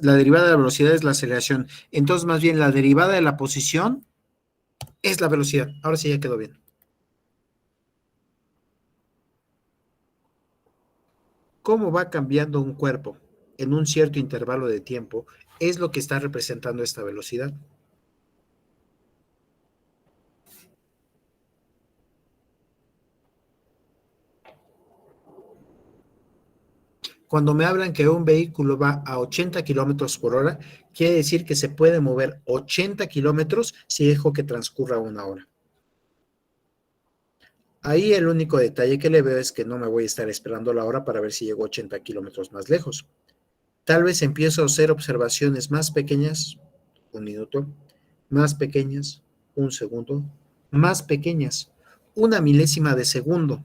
La derivada de la velocidad es la aceleración. Entonces, más bien, la derivada de la posición es la velocidad. Ahora sí ya quedó bien. Cómo va cambiando un cuerpo en un cierto intervalo de tiempo es lo que está representando esta velocidad. Cuando me hablan que un vehículo va a 80 kilómetros por hora, quiere decir que se puede mover 80 kilómetros si dejo que transcurra una hora. Ahí el único detalle que le veo es que no me voy a estar esperando la hora para ver si llego 80 kilómetros más lejos. Tal vez empiezo a hacer observaciones más pequeñas, 1 minuto, más pequeñas, 1 segundo, más pequeñas, 1 milésima de segundo.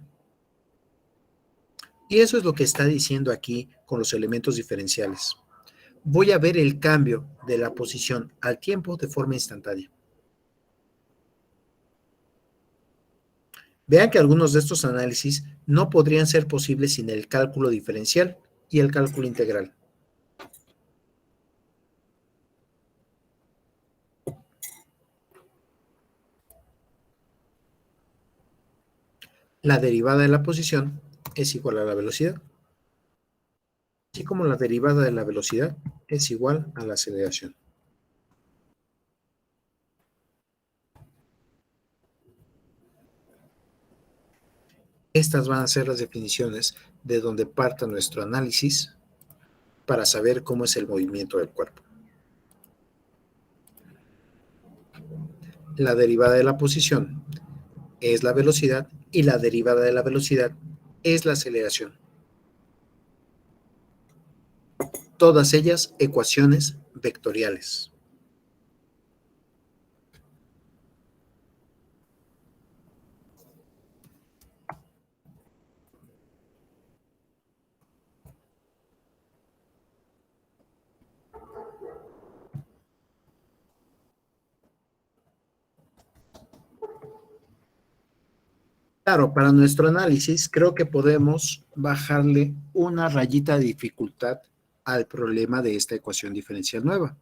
Y eso es lo que está diciendo aquí con los elementos diferenciales. Voy a ver el cambio de la posición al tiempo de forma instantánea. Vean que algunos de estos análisis no podrían ser posibles sin el cálculo diferencial y el cálculo integral. La derivada de la posición es igual a la velocidad, así como la derivada de la velocidad es igual a la aceleración. Estas van a ser las definiciones de donde parta nuestro análisis para saber cómo es el movimiento del cuerpo. La derivada de la posición es la velocidad y la derivada de la velocidad es la aceleración. Todas ellas ecuaciones vectoriales. Claro, para nuestro análisis creo que podemos bajarle una rayita de dificultad al problema de esta ecuación diferencial nueva.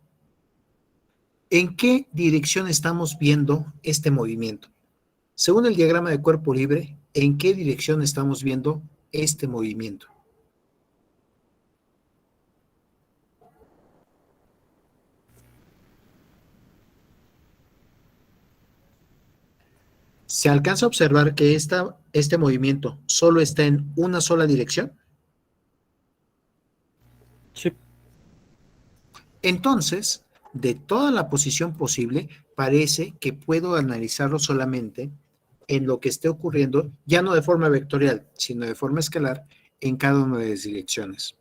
¿En qué dirección estamos viendo este movimiento? Según el diagrama de cuerpo libre, ¿en qué dirección estamos viendo este movimiento? ¿Se alcanza a observar que este movimiento solo está en una sola dirección? Sí. Entonces, de toda la posición posible, parece que puedo analizarlo solamente en lo que esté ocurriendo, ya no de forma vectorial, sino de forma escalar, en cada una de las direcciones.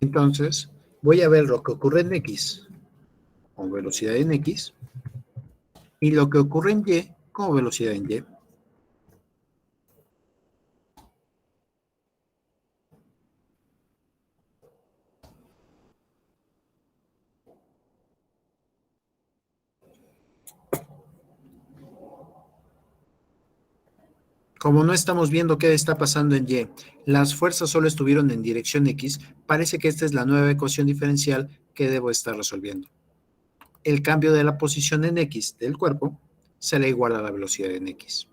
Entonces, voy a ver lo que ocurre en X con velocidad en X y lo que ocurre en Y con velocidad en Y. Como no estamos viendo qué está pasando en Y, las fuerzas solo estuvieron en dirección X, parece que esta es la nueva ecuación diferencial que debo estar resolviendo. El cambio de la posición en X del cuerpo será igual a la velocidad en X.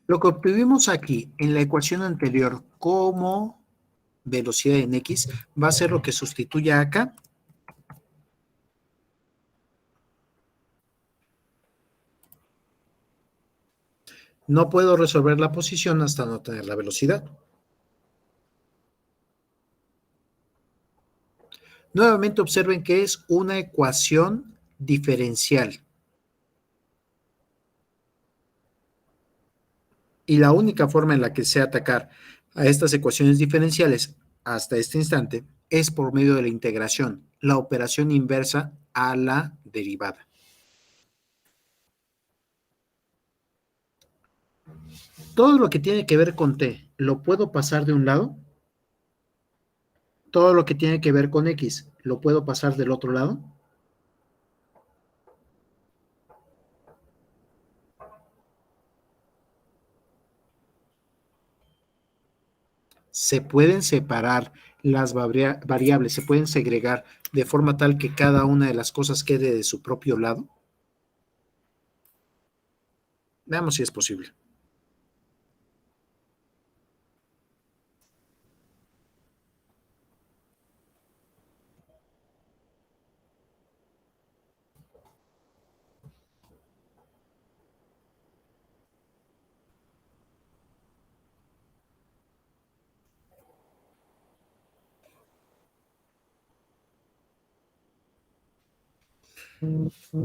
Lo que obtuvimos aquí en la ecuación anterior como velocidad en X va a ser lo que sustituya acá. No puedo resolver la posición hasta no tener la velocidad. Nuevamente observen que es una ecuación diferencial. Y la única forma en la que sé atacar a estas ecuaciones diferenciales hasta este instante es por medio de la integración, la operación inversa a la derivada. Todo lo que tiene que ver con t, ¿lo puedo pasar de un lado? Todo lo que tiene que ver con x, ¿lo puedo pasar del otro lado? Se pueden separar las variables, se pueden segregar de forma tal que cada una de las cosas quede de su propio lado. Veamos si es posible.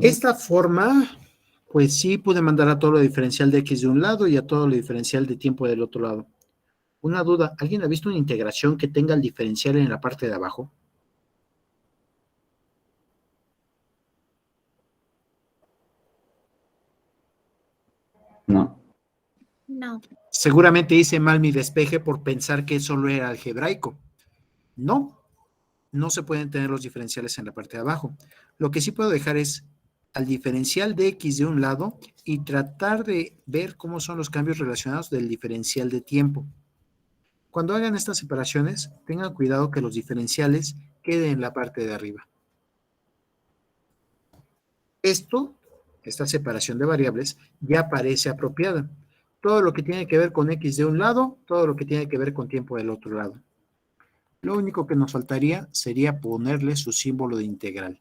Esta forma, pues sí pude mandar a todo lo diferencial de x de un lado y a todo lo diferencial de tiempo del otro lado. Una duda, ¿alguien ha visto una integración que tenga el diferencial en la parte de abajo? No. No. Seguramente hice mal mi despeje por pensar que solo era algebraico. No, no se pueden tener los diferenciales en la parte de abajo. Lo que sí puedo dejar es al diferencial de x de un lado y tratar de ver cómo son los cambios relacionados del diferencial de tiempo. Cuando hagan estas separaciones, tengan cuidado que los diferenciales queden en la parte de arriba. Esta separación de variables, ya parece apropiada. Todo lo que tiene que ver con x de un lado, todo lo que tiene que ver con tiempo del otro lado. Lo único que nos faltaría sería ponerle su símbolo de integral.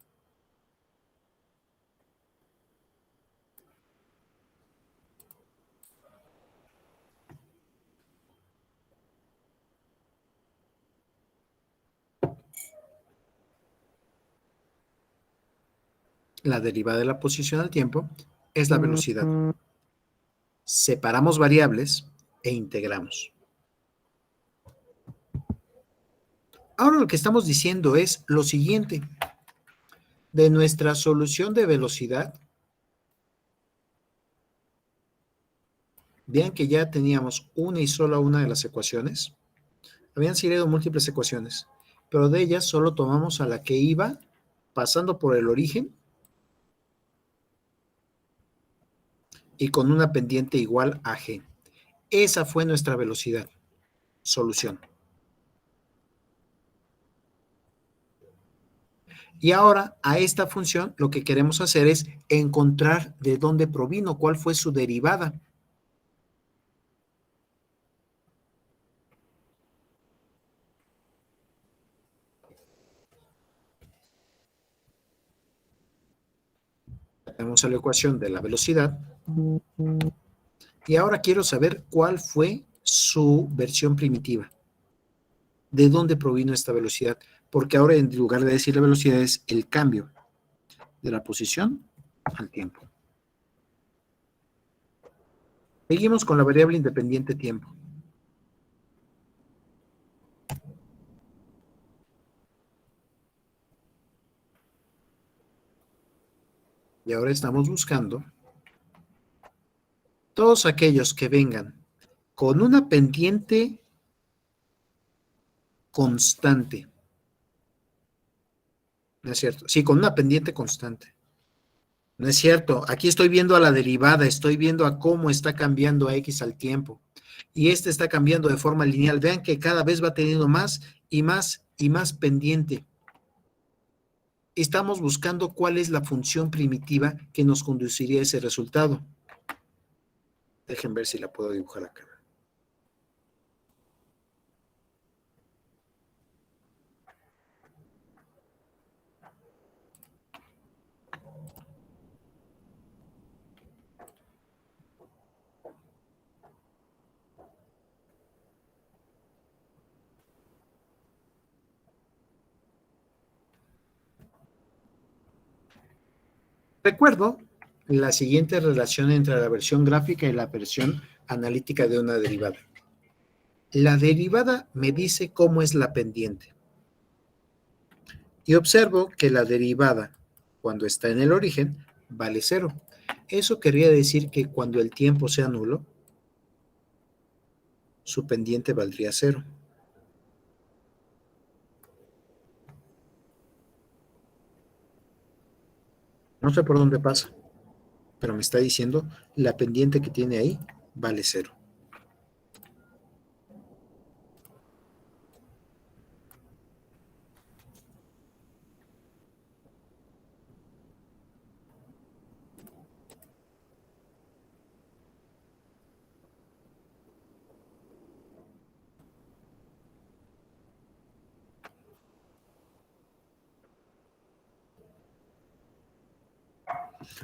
La derivada de la posición al tiempo es la velocidad. Separamos variables e integramos. Ahora lo que estamos diciendo es lo siguiente. De nuestra solución de velocidad, vean que ya teníamos una y solo una de las ecuaciones. Habían sido múltiples ecuaciones, pero de ellas solo tomamos a la que iba pasando por el origen y con una pendiente igual a g. Esa fue nuestra velocidad. Solución. Y ahora a esta función lo que queremos hacer es encontrar de dónde provino, cuál fue su derivada. Tenemos a la ecuación de la velocidad. Y ahora quiero saber cuál fue su versión primitiva. ¿De dónde provino esta velocidad? Porque ahora en lugar de decir la velocidad es el cambio de la posición al tiempo. Seguimos con la variable independiente tiempo. Y ahora estamos buscando todos aquellos que vengan con una pendiente constante. ¿No es cierto? Sí, con una pendiente constante. No es cierto. Aquí estoy viendo a la derivada, estoy viendo a cómo está cambiando a X al tiempo. Y este está cambiando de forma lineal. Vean que cada vez va teniendo más y más y más pendiente. Estamos buscando cuál es la función primitiva que nos conduciría a ese resultado. Dejen ver si la puedo dibujar acá. Recuerdo la siguiente relación entre la versión gráfica y la versión analítica de una derivada. La derivada me dice cómo es la pendiente. Y observo que la derivada, cuando está en el origen, vale 0. Eso querría decir que cuando el tiempo sea nulo, su pendiente valdría 0. No sé por dónde pasa, pero me está diciendo la pendiente que tiene ahí vale 0.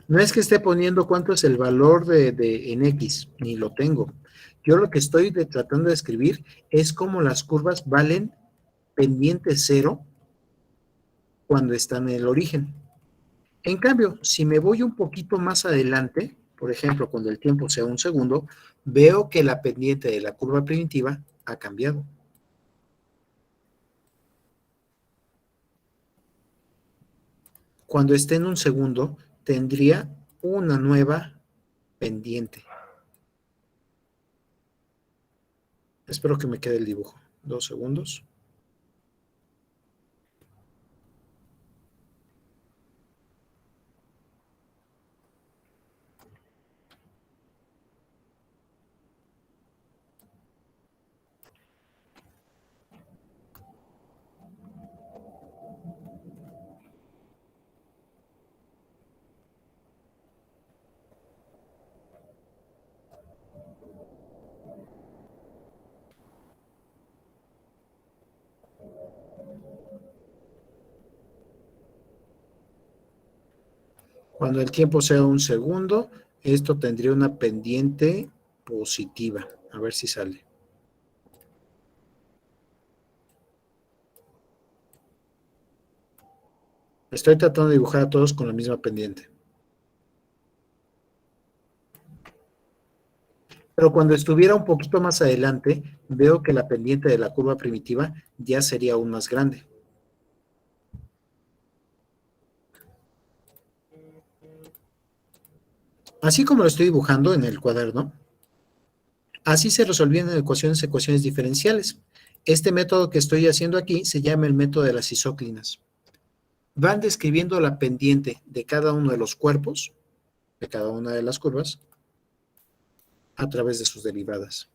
No es que esté poniendo cuánto es el valor en X, ni lo tengo. Yo lo que estoy tratando de escribir es cómo las curvas valen pendiente 0 cuando están en el origen. En cambio, si me voy un poquito más adelante, por ejemplo, cuando el tiempo sea 1 segundo, veo que la pendiente de la curva primitiva ha cambiado. Cuando esté en 1 segundo, tendría una nueva pendiente. Espero que me quede el dibujo. 2 segundos. Cuando el tiempo sea 1 segundo, esto tendría una pendiente positiva. A ver si sale. Estoy tratando de dibujar a todos con la misma pendiente. Pero cuando estuviera un poquito más adelante, veo que la pendiente de la curva primitiva ya sería aún más grande. Así como lo estoy dibujando en el cuaderno, así se resolvían en ecuaciones diferenciales. Este método que estoy haciendo aquí se llama el método de las isóclinas. Van describiendo la pendiente de cada uno de los cuerpos, de cada una de las curvas, a través de sus derivadas.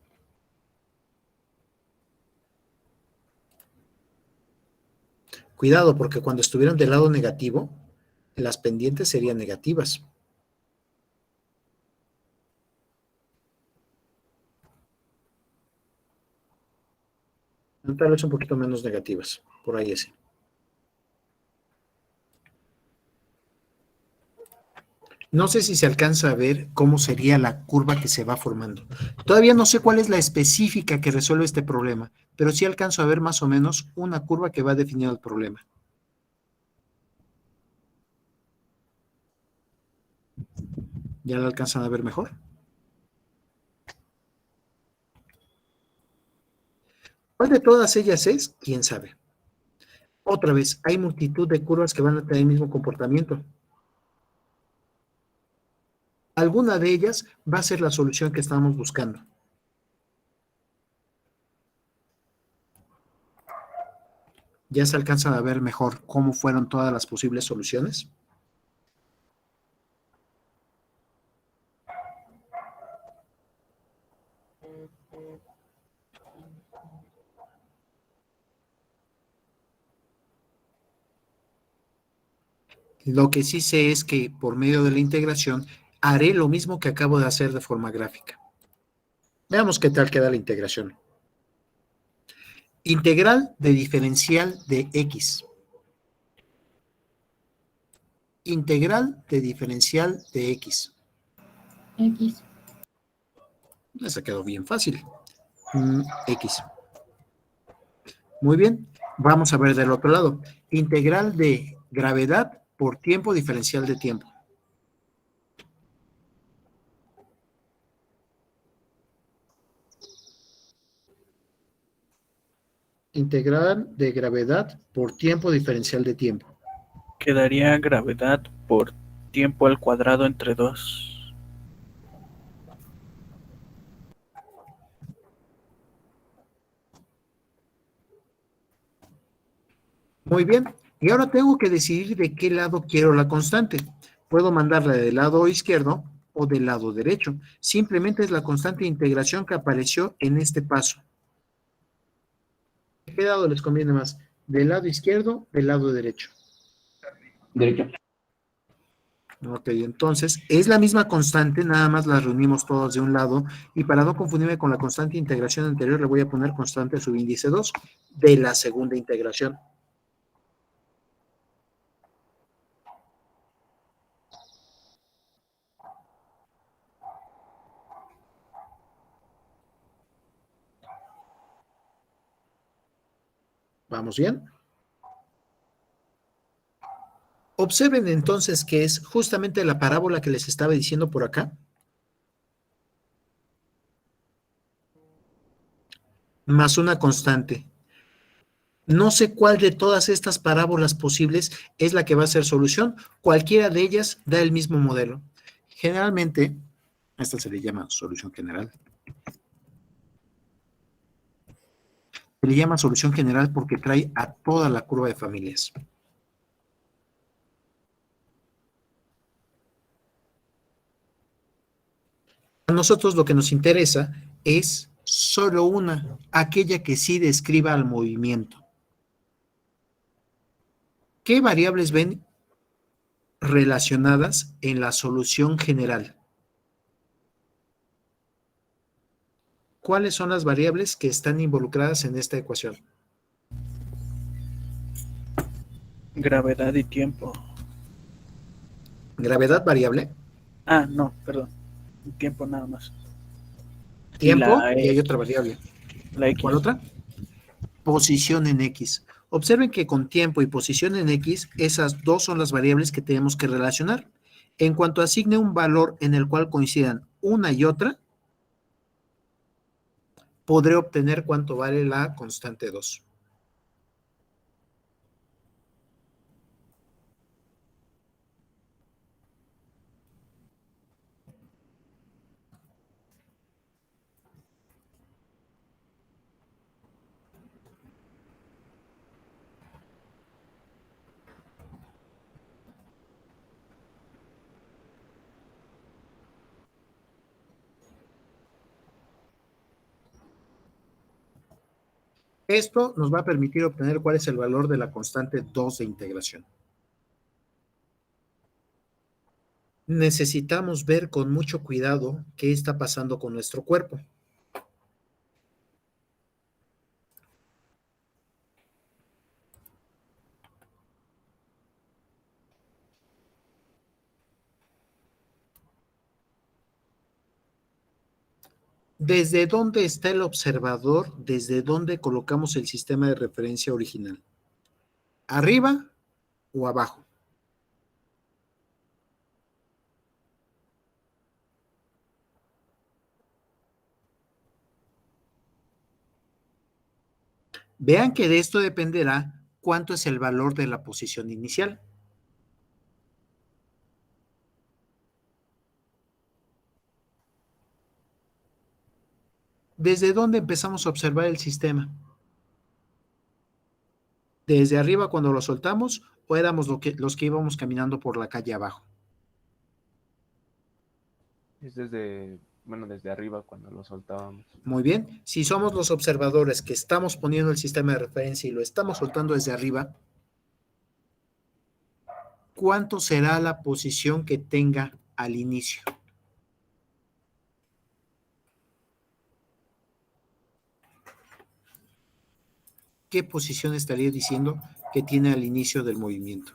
Cuidado, porque cuando estuvieran del lado negativo, las pendientes serían negativas. Tal vez un poquito menos negativas, por ahí ese. No sé si se alcanza a ver cómo sería la curva que se va formando. Todavía no sé cuál es la específica que resuelve este problema, pero sí alcanzo a ver más o menos una curva que va definiendo el problema. ¿Ya la alcanzan a ver mejor? ¿Cuál de todas ellas es? ¿Quién sabe? Otra vez, hay multitud de curvas que van a tener el mismo comportamiento. Alguna de ellas va a ser la solución que estamos buscando. ¿Ya se alcanzan a ver mejor cómo fueron todas las posibles soluciones? Lo que sí sé es que por medio de la integración haré lo mismo que acabo de hacer de forma gráfica. Veamos qué tal queda la integración. Integral de diferencial de x. Integral de diferencial de x. X. Les quedó bien fácil. X. Muy bien. Vamos a ver del otro lado. Integral de gravedad por tiempo diferencial de tiempo. Integral de gravedad por tiempo diferencial de tiempo. Quedaría gravedad por tiempo al cuadrado entre 2. Muy bien. Y ahora tengo que decidir de qué lado quiero la constante. Puedo mandarla del lado izquierdo o del lado derecho. Simplemente es la constante de integración que apareció en este paso. ¿De qué lado les conviene más? ¿Del lado izquierdo, del lado derecho? Derecho. Ok, entonces es la misma constante, nada más las reunimos todas de un lado, y para no confundirme con la constante de integración anterior, le voy a poner constante subíndice 2 de la segunda integración. ¿Vamos bien? Observen entonces que es justamente la parábola que les estaba diciendo por acá, más una constante. No sé cuál de todas estas parábolas posibles es la que va a ser solución. Cualquiera de ellas da el mismo modelo. Generalmente, a esta se le llama solución general. Se le llama solución general porque trae a toda la curva de familias. A nosotros lo que nos interesa es solo una, aquella que sí describa el movimiento. ¿Qué variables ven relacionadas en la solución general? ¿Cuáles son las variables que están involucradas en esta ecuación? Gravedad y tiempo. Gravedad variable, Ah, no, perdón. Tiempo nada más. Y tiempo y hay otra variable. la X. ¿Cuál otra? Posición en X. Observen que con tiempo y posición en X, esas dos son las variables que tenemos que relacionar. En cuanto asigne un valor en el cual coincidan una y otra, podré obtener cuánto vale la constante 2. Esto nos va a permitir obtener cuál es el valor de la constante 2 de integración. Necesitamos ver con mucho cuidado qué está pasando con nuestro cuerpo. ¿Desde dónde está el observador? ¿Desde dónde colocamos el sistema de referencia original? ¿Arriba o abajo? Vean que de esto dependerá cuánto es el valor de la posición inicial. ¿Desde dónde empezamos a observar el sistema? ¿Desde arriba cuando lo soltamos o éramos los que íbamos caminando por la calle abajo? Es desde arriba cuando lo soltábamos. Muy bien, si somos los observadores que estamos poniendo el sistema de referencia y lo estamos soltando desde arriba, ¿cuánto será la posición que tenga al inicio? ¿Qué posición estaría diciendo que tiene al inicio del movimiento?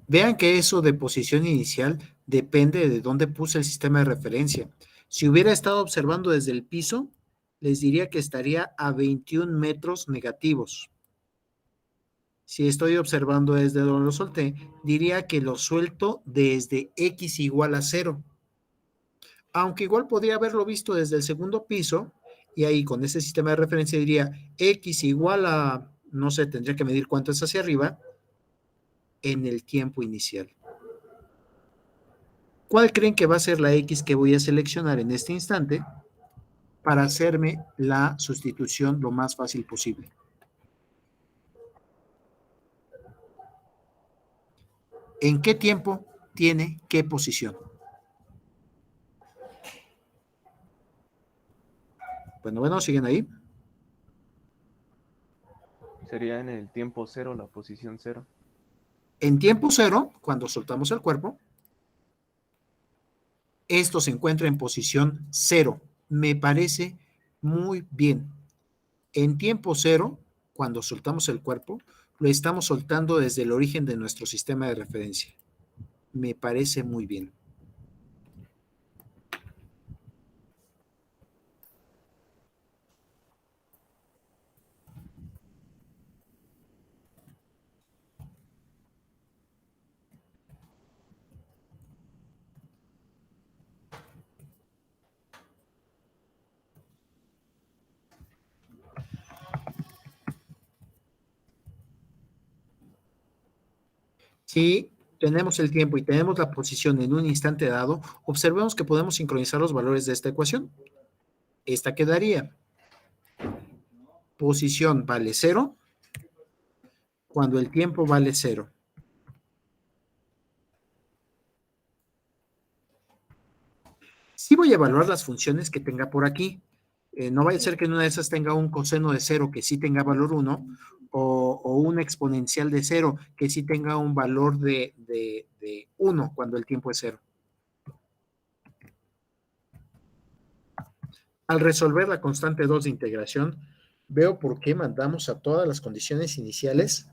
Vean que eso de posición inicial depende de dónde puse el sistema de referencia. Si hubiera estado observando desde el piso, les diría que estaría a 21 metros negativos. Si estoy observando desde donde lo solté, diría que lo suelto desde x igual a 0. Aunque igual podría haberlo visto desde el segundo piso, y ahí con ese sistema de referencia diría x igual a, no sé, tendría que medir cuánto es hacia arriba, en el tiempo inicial. ¿Cuál creen que va a ser la X que voy a seleccionar en este instante para hacerme la sustitución lo más fácil posible? ¿En qué tiempo tiene qué posición? Bueno, ¿siguen ahí? Sería en el tiempo 0, la posición 0. En tiempo 0, cuando soltamos el cuerpo, esto se encuentra en posición 0. Me parece muy bien. En tiempo 0, cuando soltamos el cuerpo, lo estamos soltando desde el origen de nuestro sistema de referencia. Me parece muy bien. Si tenemos el tiempo y tenemos la posición en un instante dado, observemos que podemos sincronizar los valores de esta ecuación. Esta quedaría: posición vale 0 cuando el tiempo vale 0. Sí voy a evaluar las funciones que tenga por aquí. No vaya a ser que en una de esas tenga un coseno de 0 que sí tenga valor 1, o un exponencial de 0 que sí tenga un valor de 1 cuando el tiempo es 0. Al resolver la constante 2 de integración, veo por qué mandamos a todas las condiciones iniciales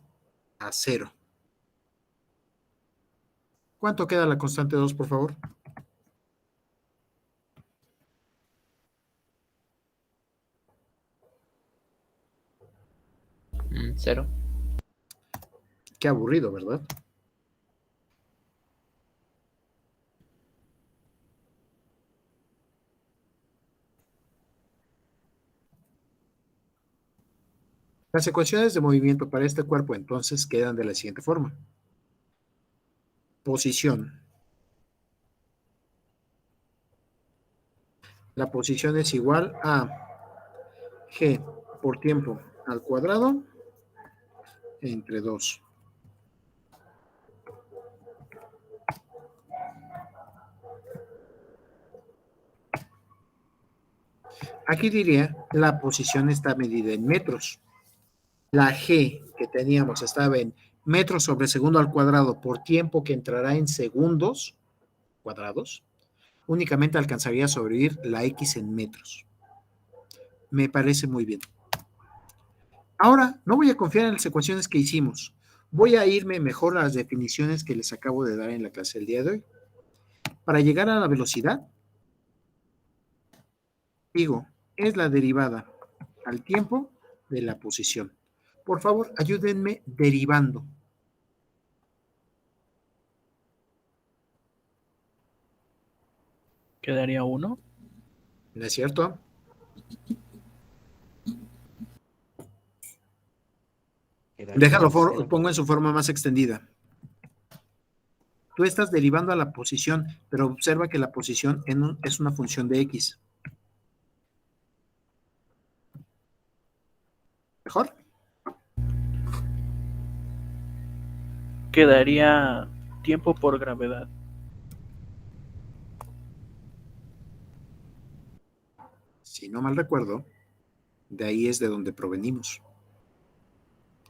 a 0. ¿Cuánto queda la constante 2, por favor? 0. Qué aburrido, ¿verdad? Las ecuaciones de movimiento para este cuerpo entonces quedan de la siguiente forma. Posición. La posición es igual a g por tiempo al cuadrado entre 2. Aquí diría, la posición está medida en metros. La g que teníamos estaba en metros sobre segundo al cuadrado por tiempo que entrará en segundos cuadrados. únicamente alcanzaría a sobrevivir la X en metros. Me parece muy bien. Ahora, no voy a confiar en las ecuaciones que hicimos. Voy a irme mejor a las definiciones que les acabo de dar en la clase del día de hoy. Para llegar a la velocidad, digo, es la derivada al tiempo de la posición. Por favor, ayúdenme derivando. Quedaría 1. ¿No es cierto? Déjalo, pongo en su forma más extendida. Tú estás derivando a la posición, pero observa que la posición es una función de X. ¿Mejor? Quedaría tiempo por gravedad. Si no mal recuerdo, de ahí es de donde provenimos.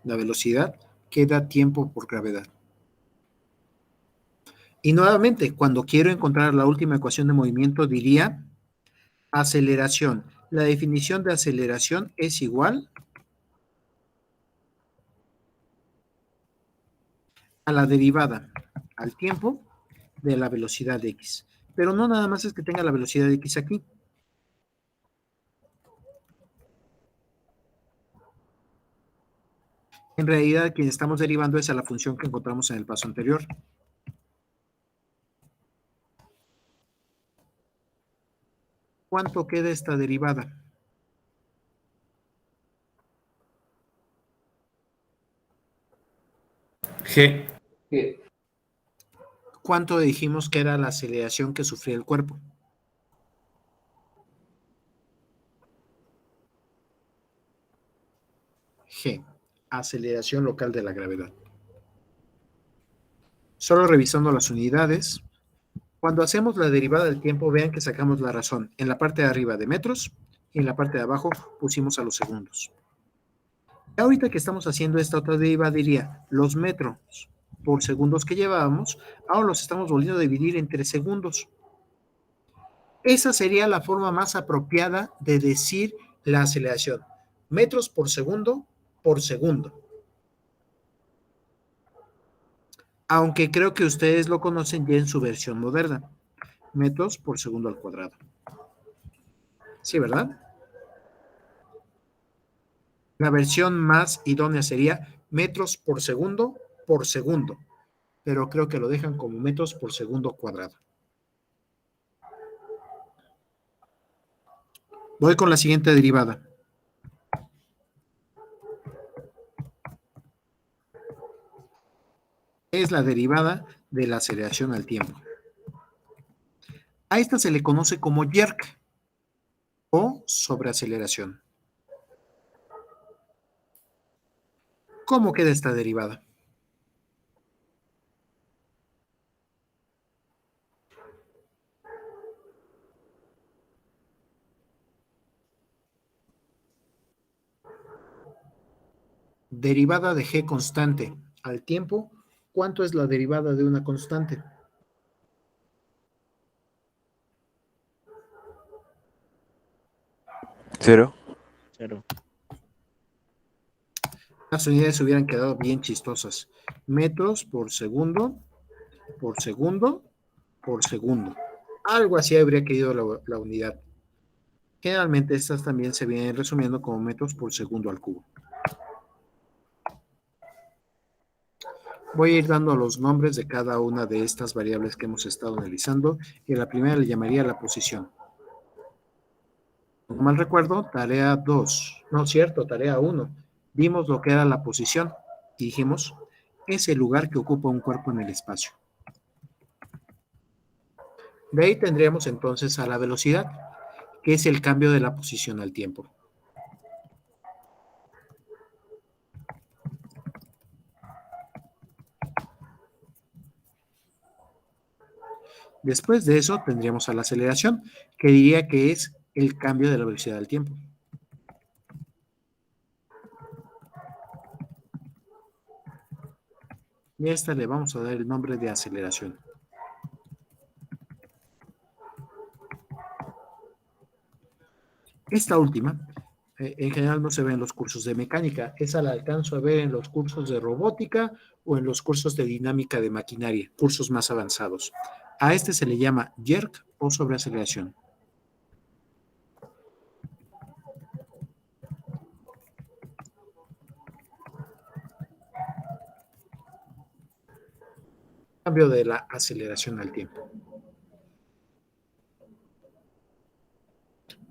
La velocidad queda tiempo por gravedad. Y nuevamente, cuando quiero encontrar la última ecuación de movimiento, diría aceleración. La definición de aceleración es igual a la derivada al tiempo de la velocidad X. Pero no nada más es que tenga la velocidad X aquí. En realidad, quien estamos derivando es a la función que encontramos en el paso anterior. ¿Cuánto queda esta derivada? G. ¿Cuánto dijimos que era la aceleración que sufría el cuerpo? G, aceleración local de la gravedad. Solo revisando las unidades, cuando hacemos la derivada del tiempo, vean que sacamos la razón. En la parte de arriba de metros y en la parte de abajo pusimos a los segundos. Y ahorita que estamos haciendo esta otra derivada, diría los metros por segundos que llevábamos, ahora los estamos volviendo a dividir entre segundos. Esa sería la forma más apropiada de decir la aceleración. Metros por segundo por segundo. Aunque creo que ustedes lo conocen ya en su versión moderna. Metros por segundo al cuadrado. Sí, ¿verdad? La versión más idónea sería metros por segundo, pero creo que lo dejan como metros por segundo cuadrado. Voy con la siguiente derivada. Es la derivada de la aceleración al tiempo. A esta se le conoce como jerk o sobreaceleración. ¿Cómo queda esta derivada? Derivada de g constante al tiempo. ¿Cuánto es la derivada de una constante? Cero. Las unidades hubieran quedado bien chistosas. Metros por segundo, por segundo, por segundo. Algo así habría querido la unidad. Generalmente estas también se vienen resumiendo como metros por segundo al cubo. Voy a ir dando los nombres de cada una de estas variables que hemos estado analizando y a la primera le llamaría la posición. No mal recuerdo, tarea 2. No, cierto, tarea 1. Vimos lo que era la posición y dijimos, es el lugar que ocupa un cuerpo en el espacio. De ahí tendríamos entonces a la velocidad, que es el cambio de la posición al tiempo. Después de eso tendríamos a la aceleración, que diría que es el cambio de la velocidad del tiempo. Y a esta le vamos a dar el nombre de aceleración. Esta última, en general no se ve en los cursos de mecánica, esa la alcanzo a ver en los cursos de robótica o en los cursos de dinámica de maquinaria, cursos más avanzados. A este se le llama jerk o sobreaceleración. Cambio de la aceleración al tiempo.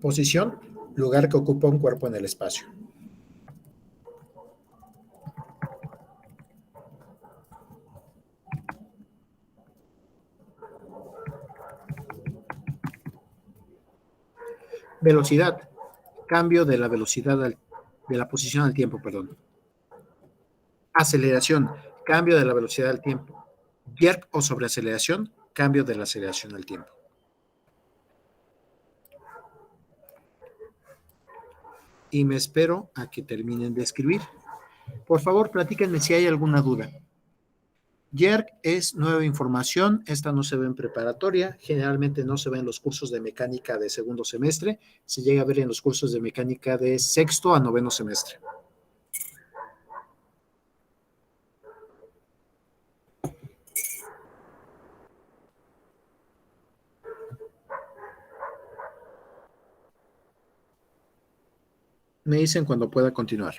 Posición, lugar que ocupa un cuerpo en el espacio. Velocidad, cambio de la velocidad de la posición al tiempo, perdón. Aceleración, cambio de la velocidad al tiempo. Jerk o sobreaceleración, cambio de la aceleración al tiempo. Y me espero a que terminen de escribir. Por favor, platíquenme si hay alguna duda. Jerk es nueva información, esta no se ve en preparatoria, generalmente no se ve en los cursos de mecánica de segundo semestre, se llega a ver en los cursos de mecánica de sexto a noveno semestre. Me dicen cuando pueda continuar.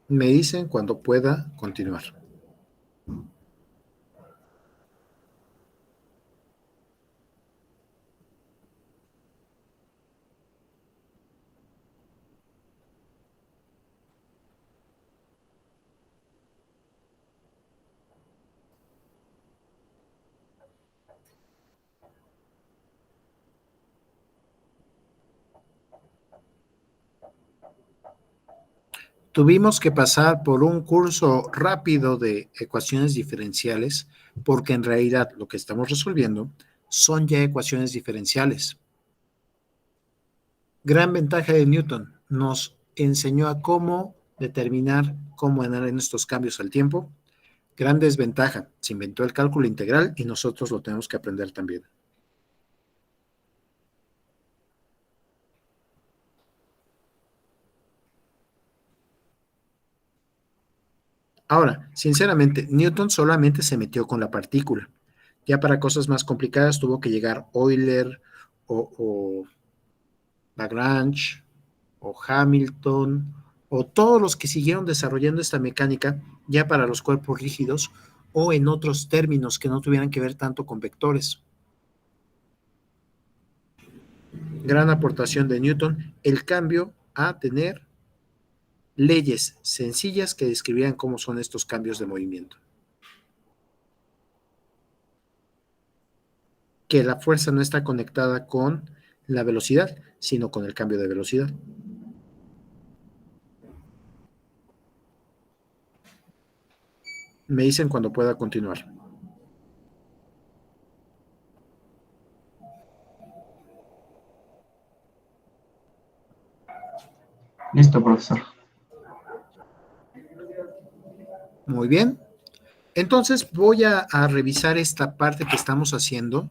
Me dicen cuando pueda continuar. Tuvimos que pasar por un curso rápido de ecuaciones diferenciales porque en realidad lo que estamos resolviendo son ya ecuaciones diferenciales. Gran ventaja de Newton, nos enseñó a cómo determinar cómo andar en estos cambios al tiempo. Gran desventaja, se inventó el cálculo integral y nosotros lo tenemos que aprender también. Ahora, sinceramente, Newton solamente se metió con la partícula. Ya para cosas más complicadas tuvo que llegar Euler o Lagrange o Hamilton o todos los que siguieron desarrollando esta mecánica ya para los cuerpos rígidos o en otros términos que no tuvieran que ver tanto con vectores. Gran aportación de Newton, el cambio a tener leyes sencillas que describían cómo son estos cambios de movimiento. Que la fuerza no está conectada con la velocidad, sino con el cambio de velocidad. Me dicen cuando pueda continuar. Listo, profesor. Muy bien. Entonces voy a revisar esta parte que estamos haciendo.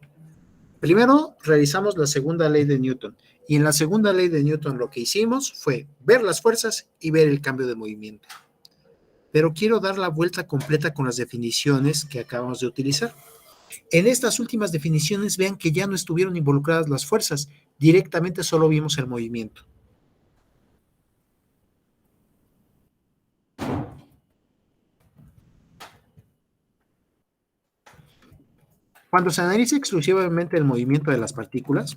Primero revisamos la segunda ley de Newton. Y en la segunda ley de Newton lo que hicimos fue ver las fuerzas y ver el cambio de movimiento. Pero quiero dar la vuelta completa con las definiciones que acabamos de utilizar. En estas últimas definiciones vean que ya no estuvieron involucradas las fuerzas. Directamente solo vimos el movimiento. Cuando se analiza exclusivamente el movimiento de las partículas,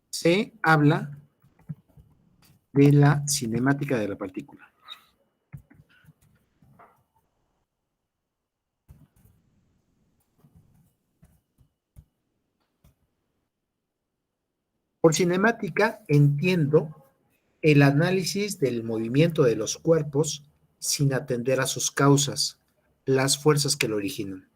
se habla de la cinemática de la partícula. Por cinemática entiendo el análisis del movimiento de los cuerpos sin atender a sus causas, las fuerzas que lo originan.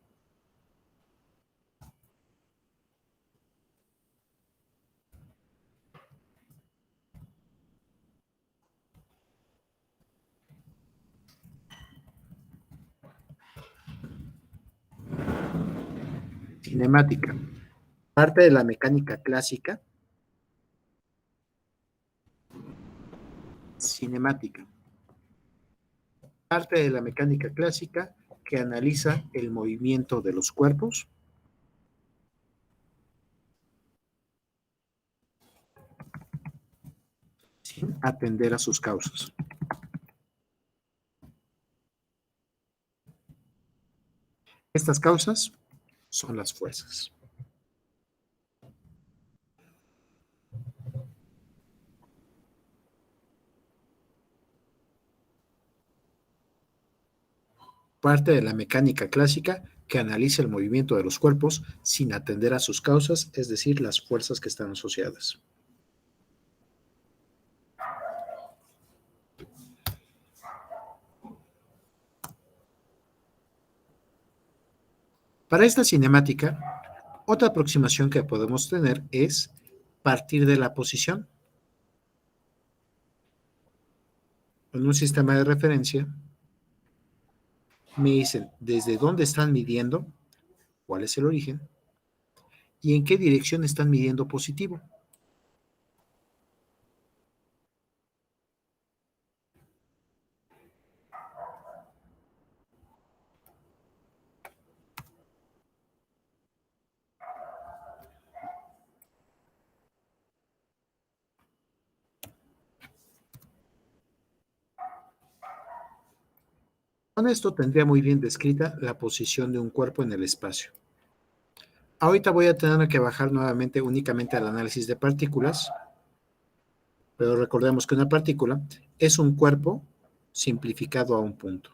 Cinemática. Parte de la mecánica clásica. Cinemática. Parte de la mecánica clásica que analiza el movimiento de los cuerpos sin atender a sus causas. Estas causas son las fuerzas. Parte de la mecánica clásica que analiza el movimiento de los cuerpos sin atender a sus causas, es decir, las fuerzas que están asociadas. Para esta cinemática, otra aproximación que podemos tener es partir de la posición. En un sistema de referencia, me dicen desde dónde están midiendo, cuál es el origen, y en qué dirección están midiendo positivo. Con esto tendría muy bien descrita la posición de un cuerpo en el espacio. Ahorita voy a tener que bajar nuevamente únicamente al análisis de partículas, pero recordemos que una partícula es un cuerpo simplificado a un punto.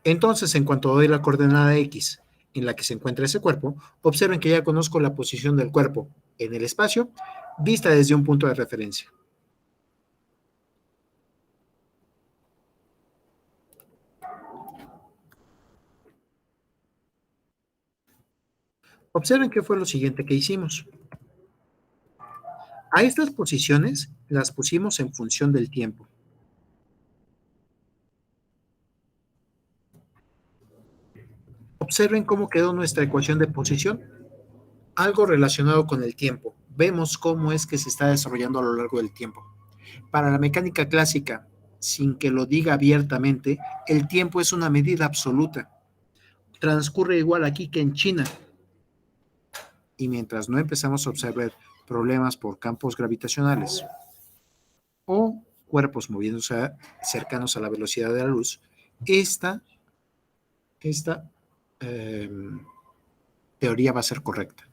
Entonces, en cuanto doy la coordenada X en la que se encuentra ese cuerpo, observen que ya conozco la posición del cuerpo en el espacio, vista desde un punto de referencia. Observen qué fue lo siguiente que hicimos. A estas posiciones las pusimos en función del tiempo. Observen cómo quedó nuestra ecuación de posición. Algo relacionado con el tiempo. Vemos cómo es que se está desarrollando a lo largo del tiempo. Para la mecánica clásica, sin que lo diga abiertamente, el tiempo es una medida absoluta. Transcurre igual aquí que en China. Y mientras no empezamos a observar problemas por campos gravitacionales o cuerpos moviéndose cercanos a la velocidad de la luz, esta teoría va a ser correcta.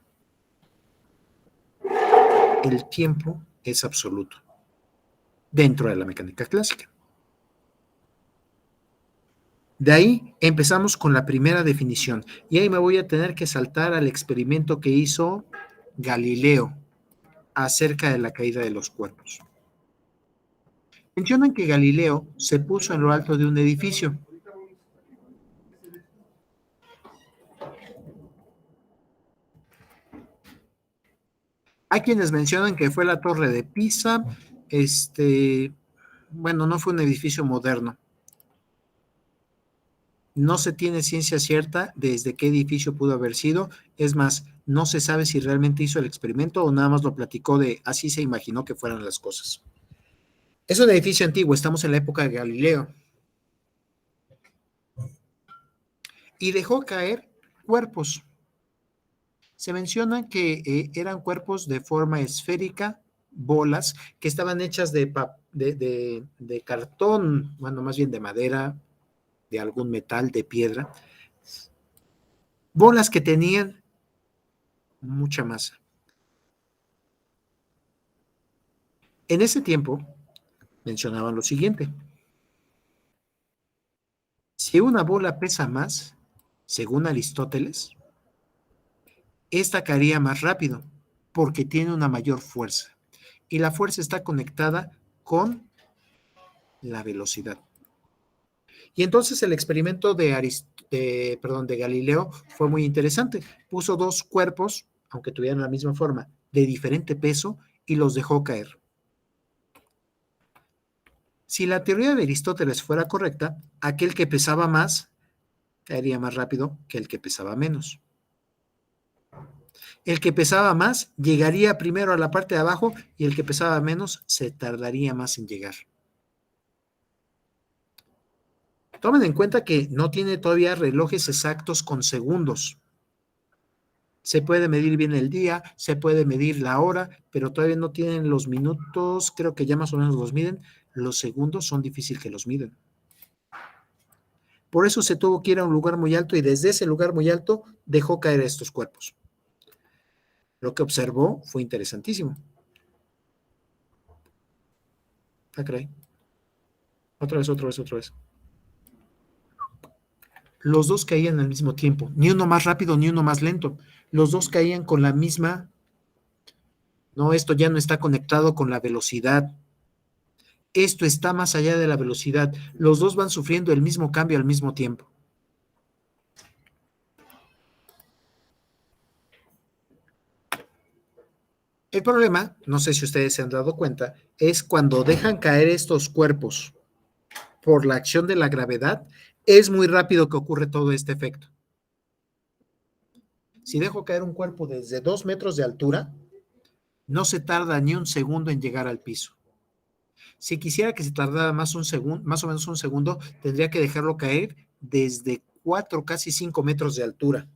El tiempo es absoluto dentro de la mecánica clásica. De ahí empezamos con la primera definición y ahí me voy a tener que saltar al experimento que hizo Galileo acerca de la caída de los cuerpos. Mencionan que Galileo se puso en lo alto de un edificio. Hay quienes mencionan que fue la Torre de Pisa, bueno, no fue un edificio moderno. No se tiene ciencia cierta desde qué edificio pudo haber sido. Es más, no se sabe si realmente hizo el experimento o nada más lo platicó de así se imaginó que fueran las cosas. Es un edificio antiguo, estamos en la época de Galileo. Y dejó caer cuerpos. Se menciona que eran cuerpos de forma esférica bolas que estaban hechas de cartón, bueno, más bien de madera, de algún metal, de piedra, bolas que tenían mucha masa. En ese tiempo mencionaban lo siguiente: si una bola pesa más, según Aristóteles, esta caería más rápido porque tiene una mayor fuerza, y la fuerza está conectada con la velocidad. Y entonces el experimento de Galileo fue muy interesante. Puso dos cuerpos, aunque tuvieran la misma forma, de diferente peso, y los dejó caer. Si la teoría de Aristóteles fuera correcta, aquel que pesaba más caería más rápido que el que pesaba menos. El que pesaba más llegaría primero a la parte de abajo y el que pesaba menos se tardaría más en llegar. Tomen en cuenta que no tiene todavía relojes exactos con segundos. Se puede medir bien el día, se puede medir la hora, pero todavía no tienen los minutos, creo que ya más o menos los miden. Los segundos son difíciles que los miden. Por eso se tuvo que ir a un lugar muy alto y desde ese lugar muy alto dejó caer a estos cuerpos. Lo que observó fue interesantísimo. Ah, caray. Otra vez. Los dos caían al mismo tiempo, ni uno más rápido ni uno más lento. Los dos caían con la misma. No, esto ya no está conectado con la velocidad. Esto está más allá de la velocidad. Los dos van sufriendo el mismo cambio al mismo tiempo. El problema, no sé si ustedes se han dado cuenta, es cuando dejan caer estos cuerpos por la acción de la gravedad, es muy rápido que ocurre todo este efecto. Si dejo caer un cuerpo desde 2 metros de altura, no se tarda ni un segundo en llegar al piso. Si quisiera que se tardara más o menos un segundo, tendría que dejarlo caer desde 4, casi 5 metros de altura.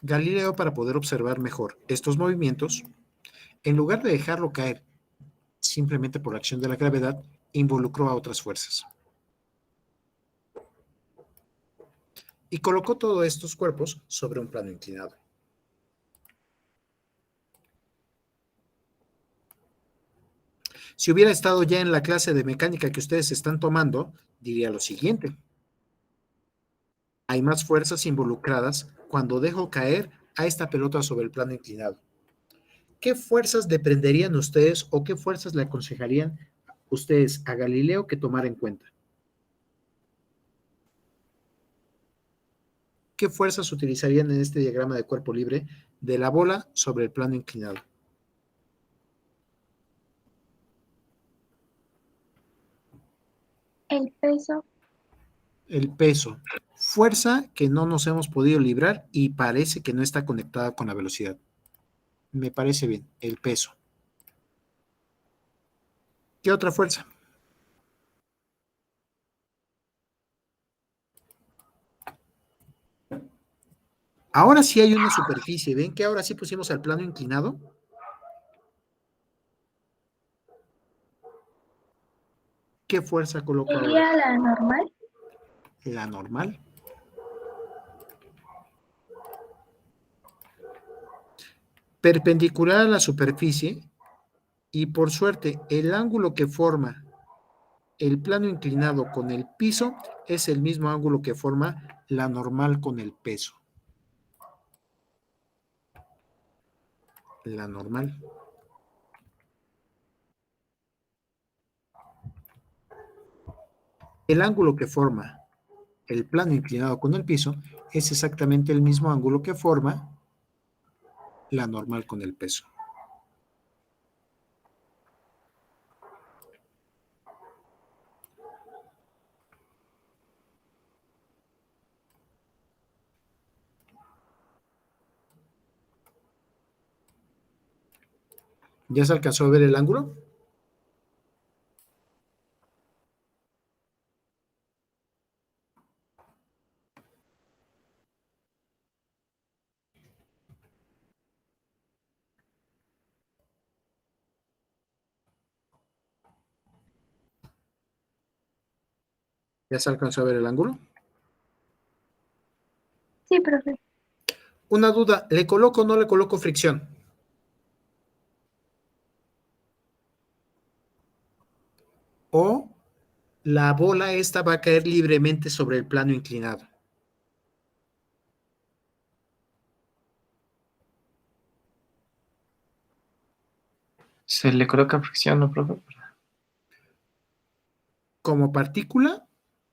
Galileo, para poder observar mejor estos movimientos, en lugar de dejarlo caer simplemente por la acción de la gravedad, involucró a otras fuerzas. Y colocó todos estos cuerpos sobre un plano inclinado. Si hubiera estado ya en la clase de mecánica que ustedes están tomando, diría lo siguiente: hay más fuerzas involucradas cuando dejo caer a esta pelota sobre el plano inclinado. ¿Qué fuerzas deprenderían ustedes o qué fuerzas le aconsejarían ustedes a Galileo que tomara en cuenta? ¿Qué fuerzas utilizarían en este diagrama de cuerpo libre de la bola sobre el plano inclinado? El peso. El peso. Fuerza que no nos hemos podido librar y parece que no está conectada con la velocidad. Me parece bien, el peso. ¿Qué otra fuerza? Ahora sí hay una superficie. ¿Ven que ahora sí pusimos al plano inclinado? ¿Qué fuerza coloco ahora? ¿Sería la normal? La normal. Perpendicular a la superficie, y por suerte el ángulo que forma el plano inclinado con el piso es el mismo ángulo que forma la normal con el peso. La normal. El ángulo que forma el plano inclinado con el piso es exactamente el mismo ángulo que forma la normal con el peso. ¿Ya se alcanzó a ver el ángulo? ¿Ya se alcanzó a ver el ángulo? Sí, profe. Una duda, ¿le coloco o no le coloco fricción? ¿O la bola esta va a caer libremente sobre el plano inclinado? Se le coloca fricción, ¿no, profe? Como partícula,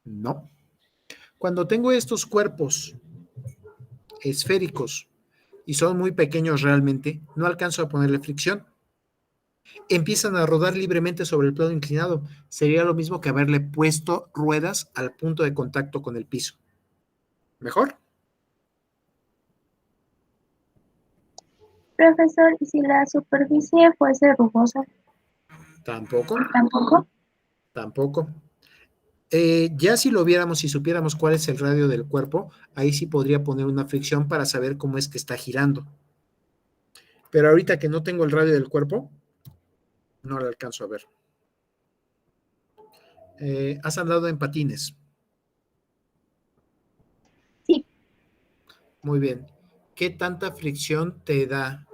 no. Cuando tengo estos cuerpos esféricos y son muy pequeños realmente, no alcanzo a ponerle fricción. Empiezan a rodar libremente sobre el plano inclinado. Sería lo mismo que haberle puesto ruedas al punto de contacto con el piso. ¿Mejor? Profesor, ¿y si la superficie fuese rugosa? Tampoco, ¿Tampoco? tampoco. Ya si lo viéramos, si supiéramos cuál es el radio del cuerpo, ahí sí podría poner una fricción para saber cómo es que está girando. Pero ahorita que no tengo el radio del cuerpo, no lo alcanzo a ver. ¿Has andado en patines? Sí. Muy bien. ¿Qué tanta fricción te da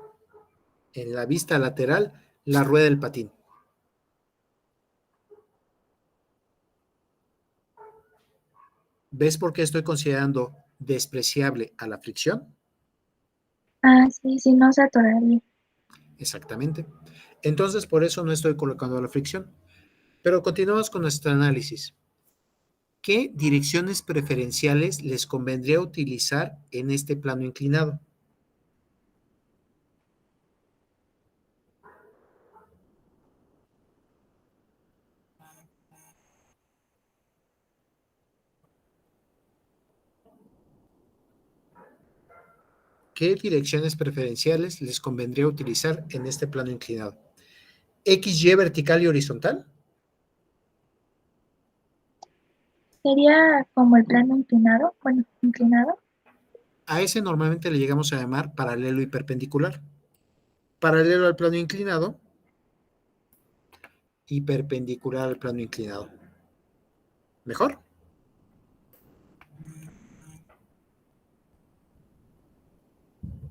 en la vista lateral la rueda del patín? ¿Ves por qué estoy considerando despreciable a la fricción? Ah, sí, sí, no se atoraría. Exactamente. Entonces, por eso no estoy colocando la fricción. Pero continuamos con nuestro análisis. ¿Qué direcciones preferenciales les convendría utilizar en este plano inclinado? ¿Qué direcciones preferenciales les convendría utilizar en este plano inclinado? ¿XY vertical y horizontal? Sería como el plano inclinado. Bueno, inclinado. A ese normalmente le llegamos a llamar paralelo y perpendicular. Paralelo al plano inclinado y perpendicular al plano inclinado. ¿Mejor?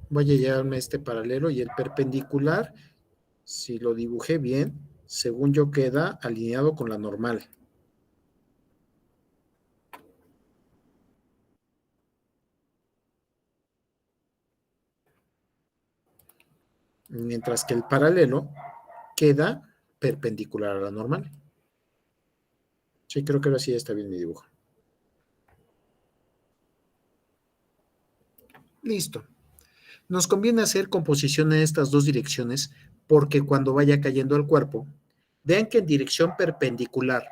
Voy a llevarme este paralelo y el perpendicular, si lo dibujé bien, según yo queda alineado con la normal. Mientras que el paralelo queda perpendicular a la normal. Sí, creo que ahora sí está bien mi dibujo. Listo. Nos conviene hacer composición en estas dos direcciones porque cuando vaya cayendo el cuerpo, vean que en dirección perpendicular,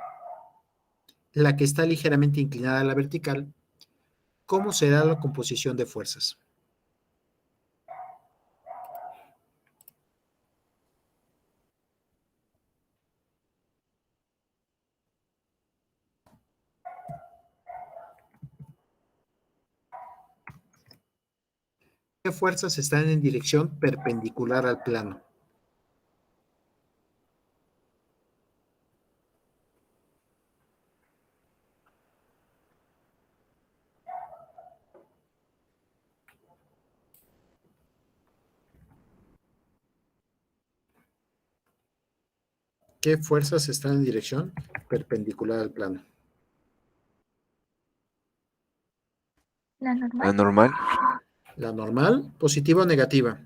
la que está ligeramente inclinada a la vertical, ¿cómo será la composición de fuerzas? ¿Qué fuerzas están en dirección perpendicular al plano? ¿Qué fuerzas están en dirección perpendicular al plano? La normal. La normal. La normal, positiva o negativa.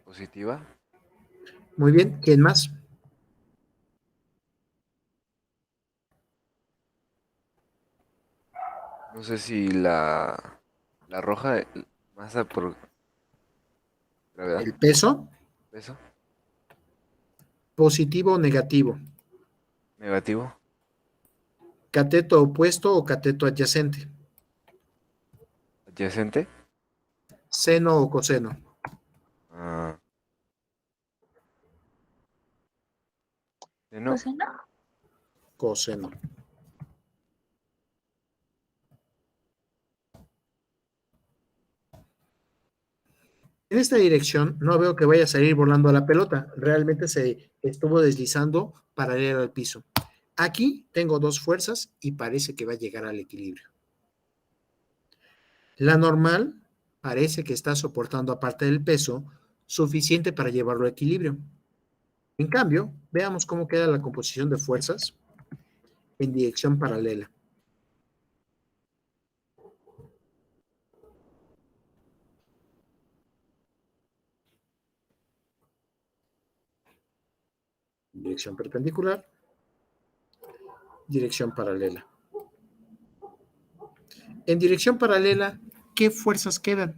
Positiva. Muy bien, ¿quién más? No sé si la roja, masa por gravedad. El peso, Peso. positivo o negativo. Negativo. Cateto opuesto o cateto adyacente. Adyacente. Seno o coseno. Ah, seno. Coseno. Coseno. En esta dirección no veo que vaya a salir volando a la pelota. Realmente se estuvo deslizando paralelo al piso. Aquí tengo dos fuerzas y parece que va a llegar al equilibrio. La normal parece que está soportando aparte del peso suficiente para llevarlo a equilibrio. En cambio, veamos cómo queda la composición de fuerzas en dirección paralela. Dirección perpendicular, dirección paralela. En dirección paralela, ¿qué fuerzas quedan?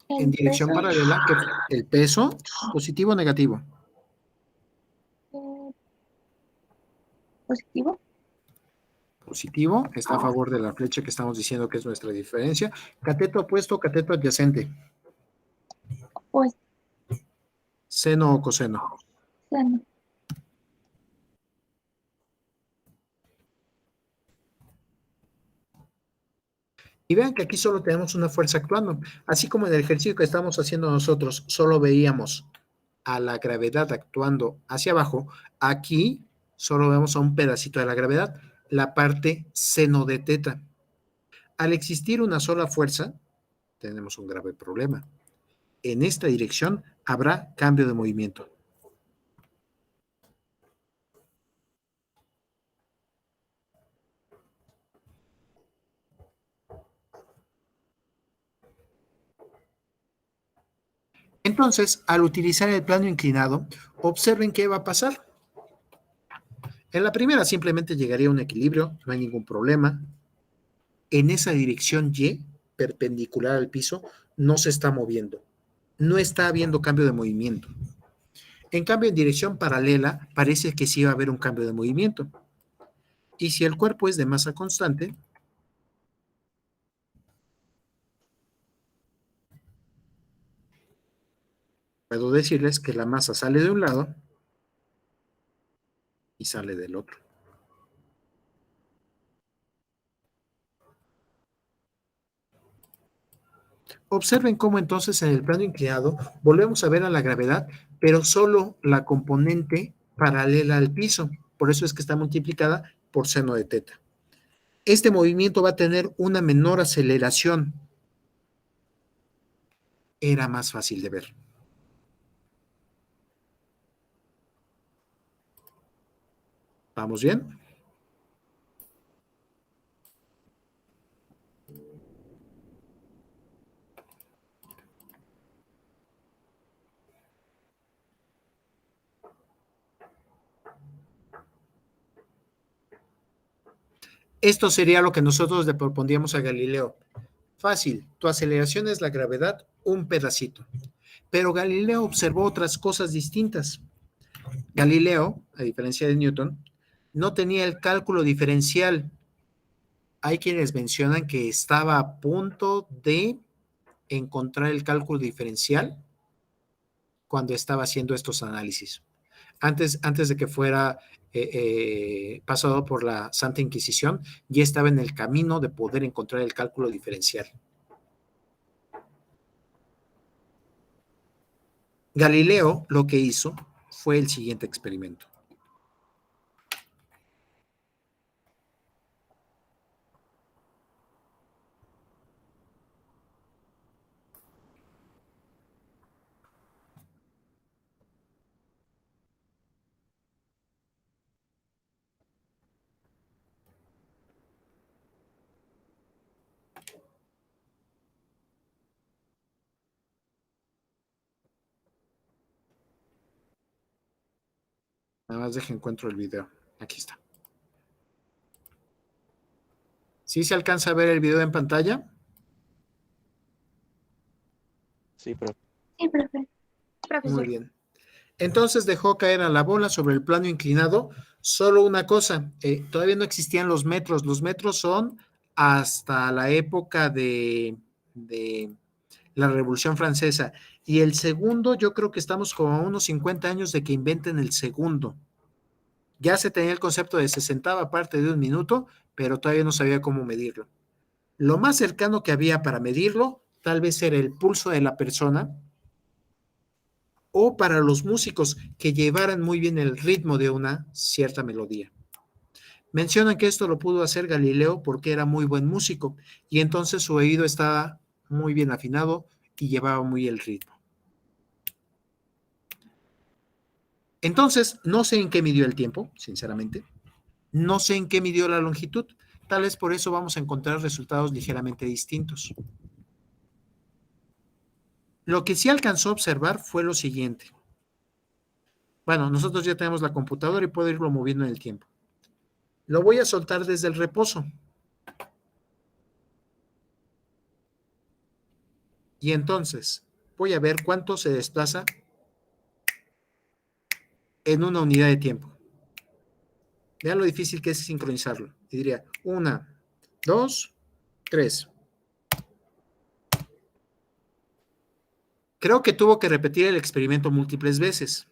En El dirección peso, paralela, ¿qué? El peso, positivo o negativo. eh, positivo. Positivo, está a favor de la flecha que estamos diciendo que es nuestra diferencia. Cateto opuesto, cateto adyacente. Pues, Seno o coseno. seno. Y vean que aquí solo tenemos una fuerza actuando. Así como en el ejercicio que estamos haciendo nosotros, solo veíamos a la gravedad actuando hacia abajo, aquí solo vemos a un pedacito de la gravedad, la parte seno de teta. Al existir una sola fuerza, tenemos un grave problema. En esta dirección habrá cambio de movimiento. Entonces, al utilizar el plano inclinado, observen qué va a pasar. En la primera simplemente llegaría a un equilibrio, no hay ningún problema. En esa dirección Y, perpendicular al piso, no se está moviendo. No está habiendo cambio de movimiento. En cambio, en dirección paralela, parece que sí va a haber un cambio de movimiento. Y si el cuerpo es de masa constante, puedo decirles que la masa sale de un lado y sale del otro. Observen cómo entonces en el plano inclinado volvemos a ver a la gravedad, pero solo la componente paralela al piso. Por eso es que está multiplicada por seno de teta. Este movimiento va a tener una menor aceleración. Era más fácil de ver. ¿Vamos bien? Esto sería lo que nosotros le propondríamos a Galileo. Fácil, tu aceleración es la gravedad, un pedacito. Pero Galileo observó otras cosas distintas. Galileo, a diferencia de Newton, no tenía el cálculo diferencial. Hay quienes mencionan que estaba a punto de encontrar el cálculo diferencial cuando estaba haciendo estos análisis. Antes de que fuera pasado por la Santa Inquisición, ya estaba en el camino de poder encontrar el cálculo diferencial. Galileo lo que hizo fue el siguiente experimento. Nada más deje encuentro el video. Aquí está. ¿Sí se alcanza a ver el video en pantalla? Sí, profe. Sí, profe. Muy Profesor. bien. Entonces dejó caer a la bola sobre el plano inclinado. Solo una cosa, todavía no existían los metros. Los metros son hasta la época de la Revolución Francesa. Y el segundo, yo creo que estamos como a unos 50 años de que inventen el segundo. Ya se tenía el concepto de 60ª parte de un minuto, pero todavía no sabía cómo medirlo. Lo más cercano que había para medirlo, tal vez era el pulso de la persona, o para los músicos que llevaran muy bien el ritmo de una cierta melodía. Mencionan que esto lo pudo hacer Galileo porque era muy buen músico y entonces su oído estaba muy bien afinado y llevaba muy el ritmo. Entonces, no sé en qué midió el tiempo, sinceramente. No sé en qué midió la longitud. Tal vez por eso vamos a encontrar resultados ligeramente distintos. Lo que sí alcanzó a observar fue lo siguiente. Bueno, nosotros ya tenemos la computadora y puedo irlo moviendo en el tiempo. Lo voy a soltar desde el reposo. Y entonces voy a ver cuánto se desplaza en una unidad de tiempo. Vean lo difícil que es sincronizarlo. Y diría 1, 2, 3. Creo que tuvo que repetir el experimento múltiples veces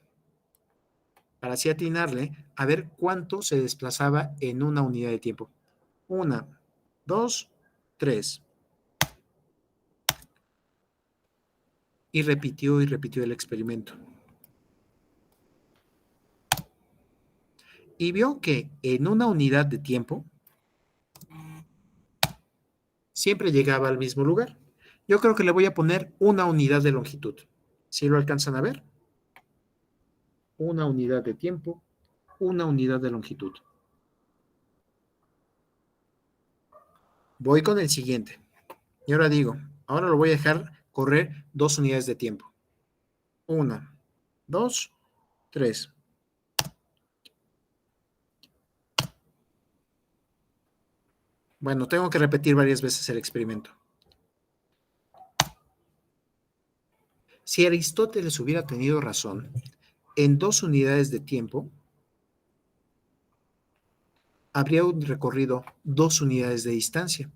para así atinarle a ver cuánto se desplazaba en una unidad de tiempo. 1, 2, 3. Y repitió el experimento. Y vio que en una unidad de tiempo siempre llegaba al mismo lugar. Yo creo que le voy a poner una unidad de longitud. ¿Sí lo alcanzan a ver? Una unidad de tiempo, una unidad de longitud. Voy con el siguiente. Y ahora digo, ahora lo voy a dejar correr 2 unidades de tiempo. 1, 2, 3. Bueno, tengo que repetir varias veces el experimento. Si Aristóteles hubiera tenido razón, en 2 unidades de tiempo habría recorrido 2 unidades de distancia.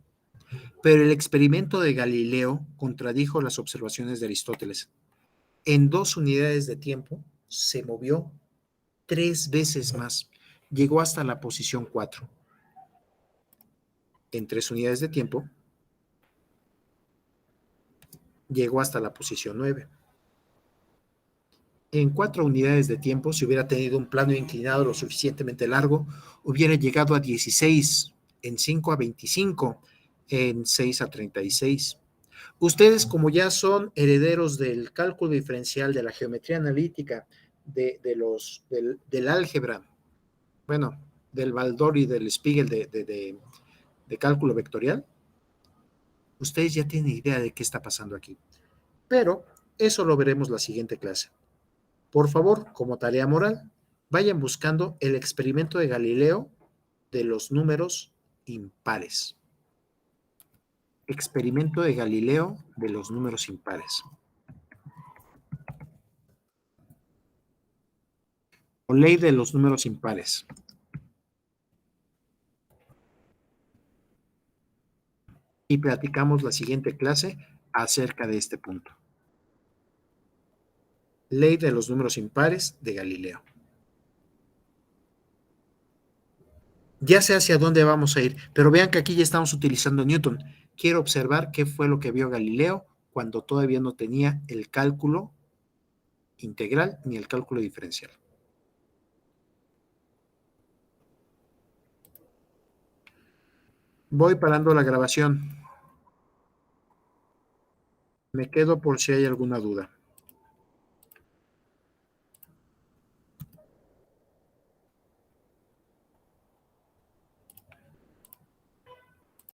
Pero el experimento de Galileo contradijo las observaciones de Aristóteles. En 2 unidades de tiempo se movió 3 veces más. Llegó hasta la posición 4. En 3 unidades de tiempo llegó hasta la posición 9. En 4 unidades de tiempo, si hubiera tenido un plano inclinado lo suficientemente largo, hubiera llegado a 16, en 5 a 25, en 6 a 36. Ustedes, como ya son herederos del cálculo diferencial, de la geometría analítica, del álgebra, bueno, del Baldor y del Spiegel de cálculo vectorial, ustedes ya tienen idea de qué está pasando aquí. Pero eso lo veremos la siguiente clase. Por favor, como tarea moral, vayan buscando el experimento de Galileo de los números impares. Experimento de Galileo de los números impares. O ley de los números impares. Y platicamos la siguiente clase acerca de este punto. Ley de los números impares de Galileo. Ya sé hacia dónde vamos a ir, pero vean que aquí ya estamos utilizando Newton. Quiero observar qué fue lo que vio Galileo cuando todavía no tenía el cálculo integral ni el cálculo diferencial. Voy parando la grabación. Me quedo por si hay alguna duda.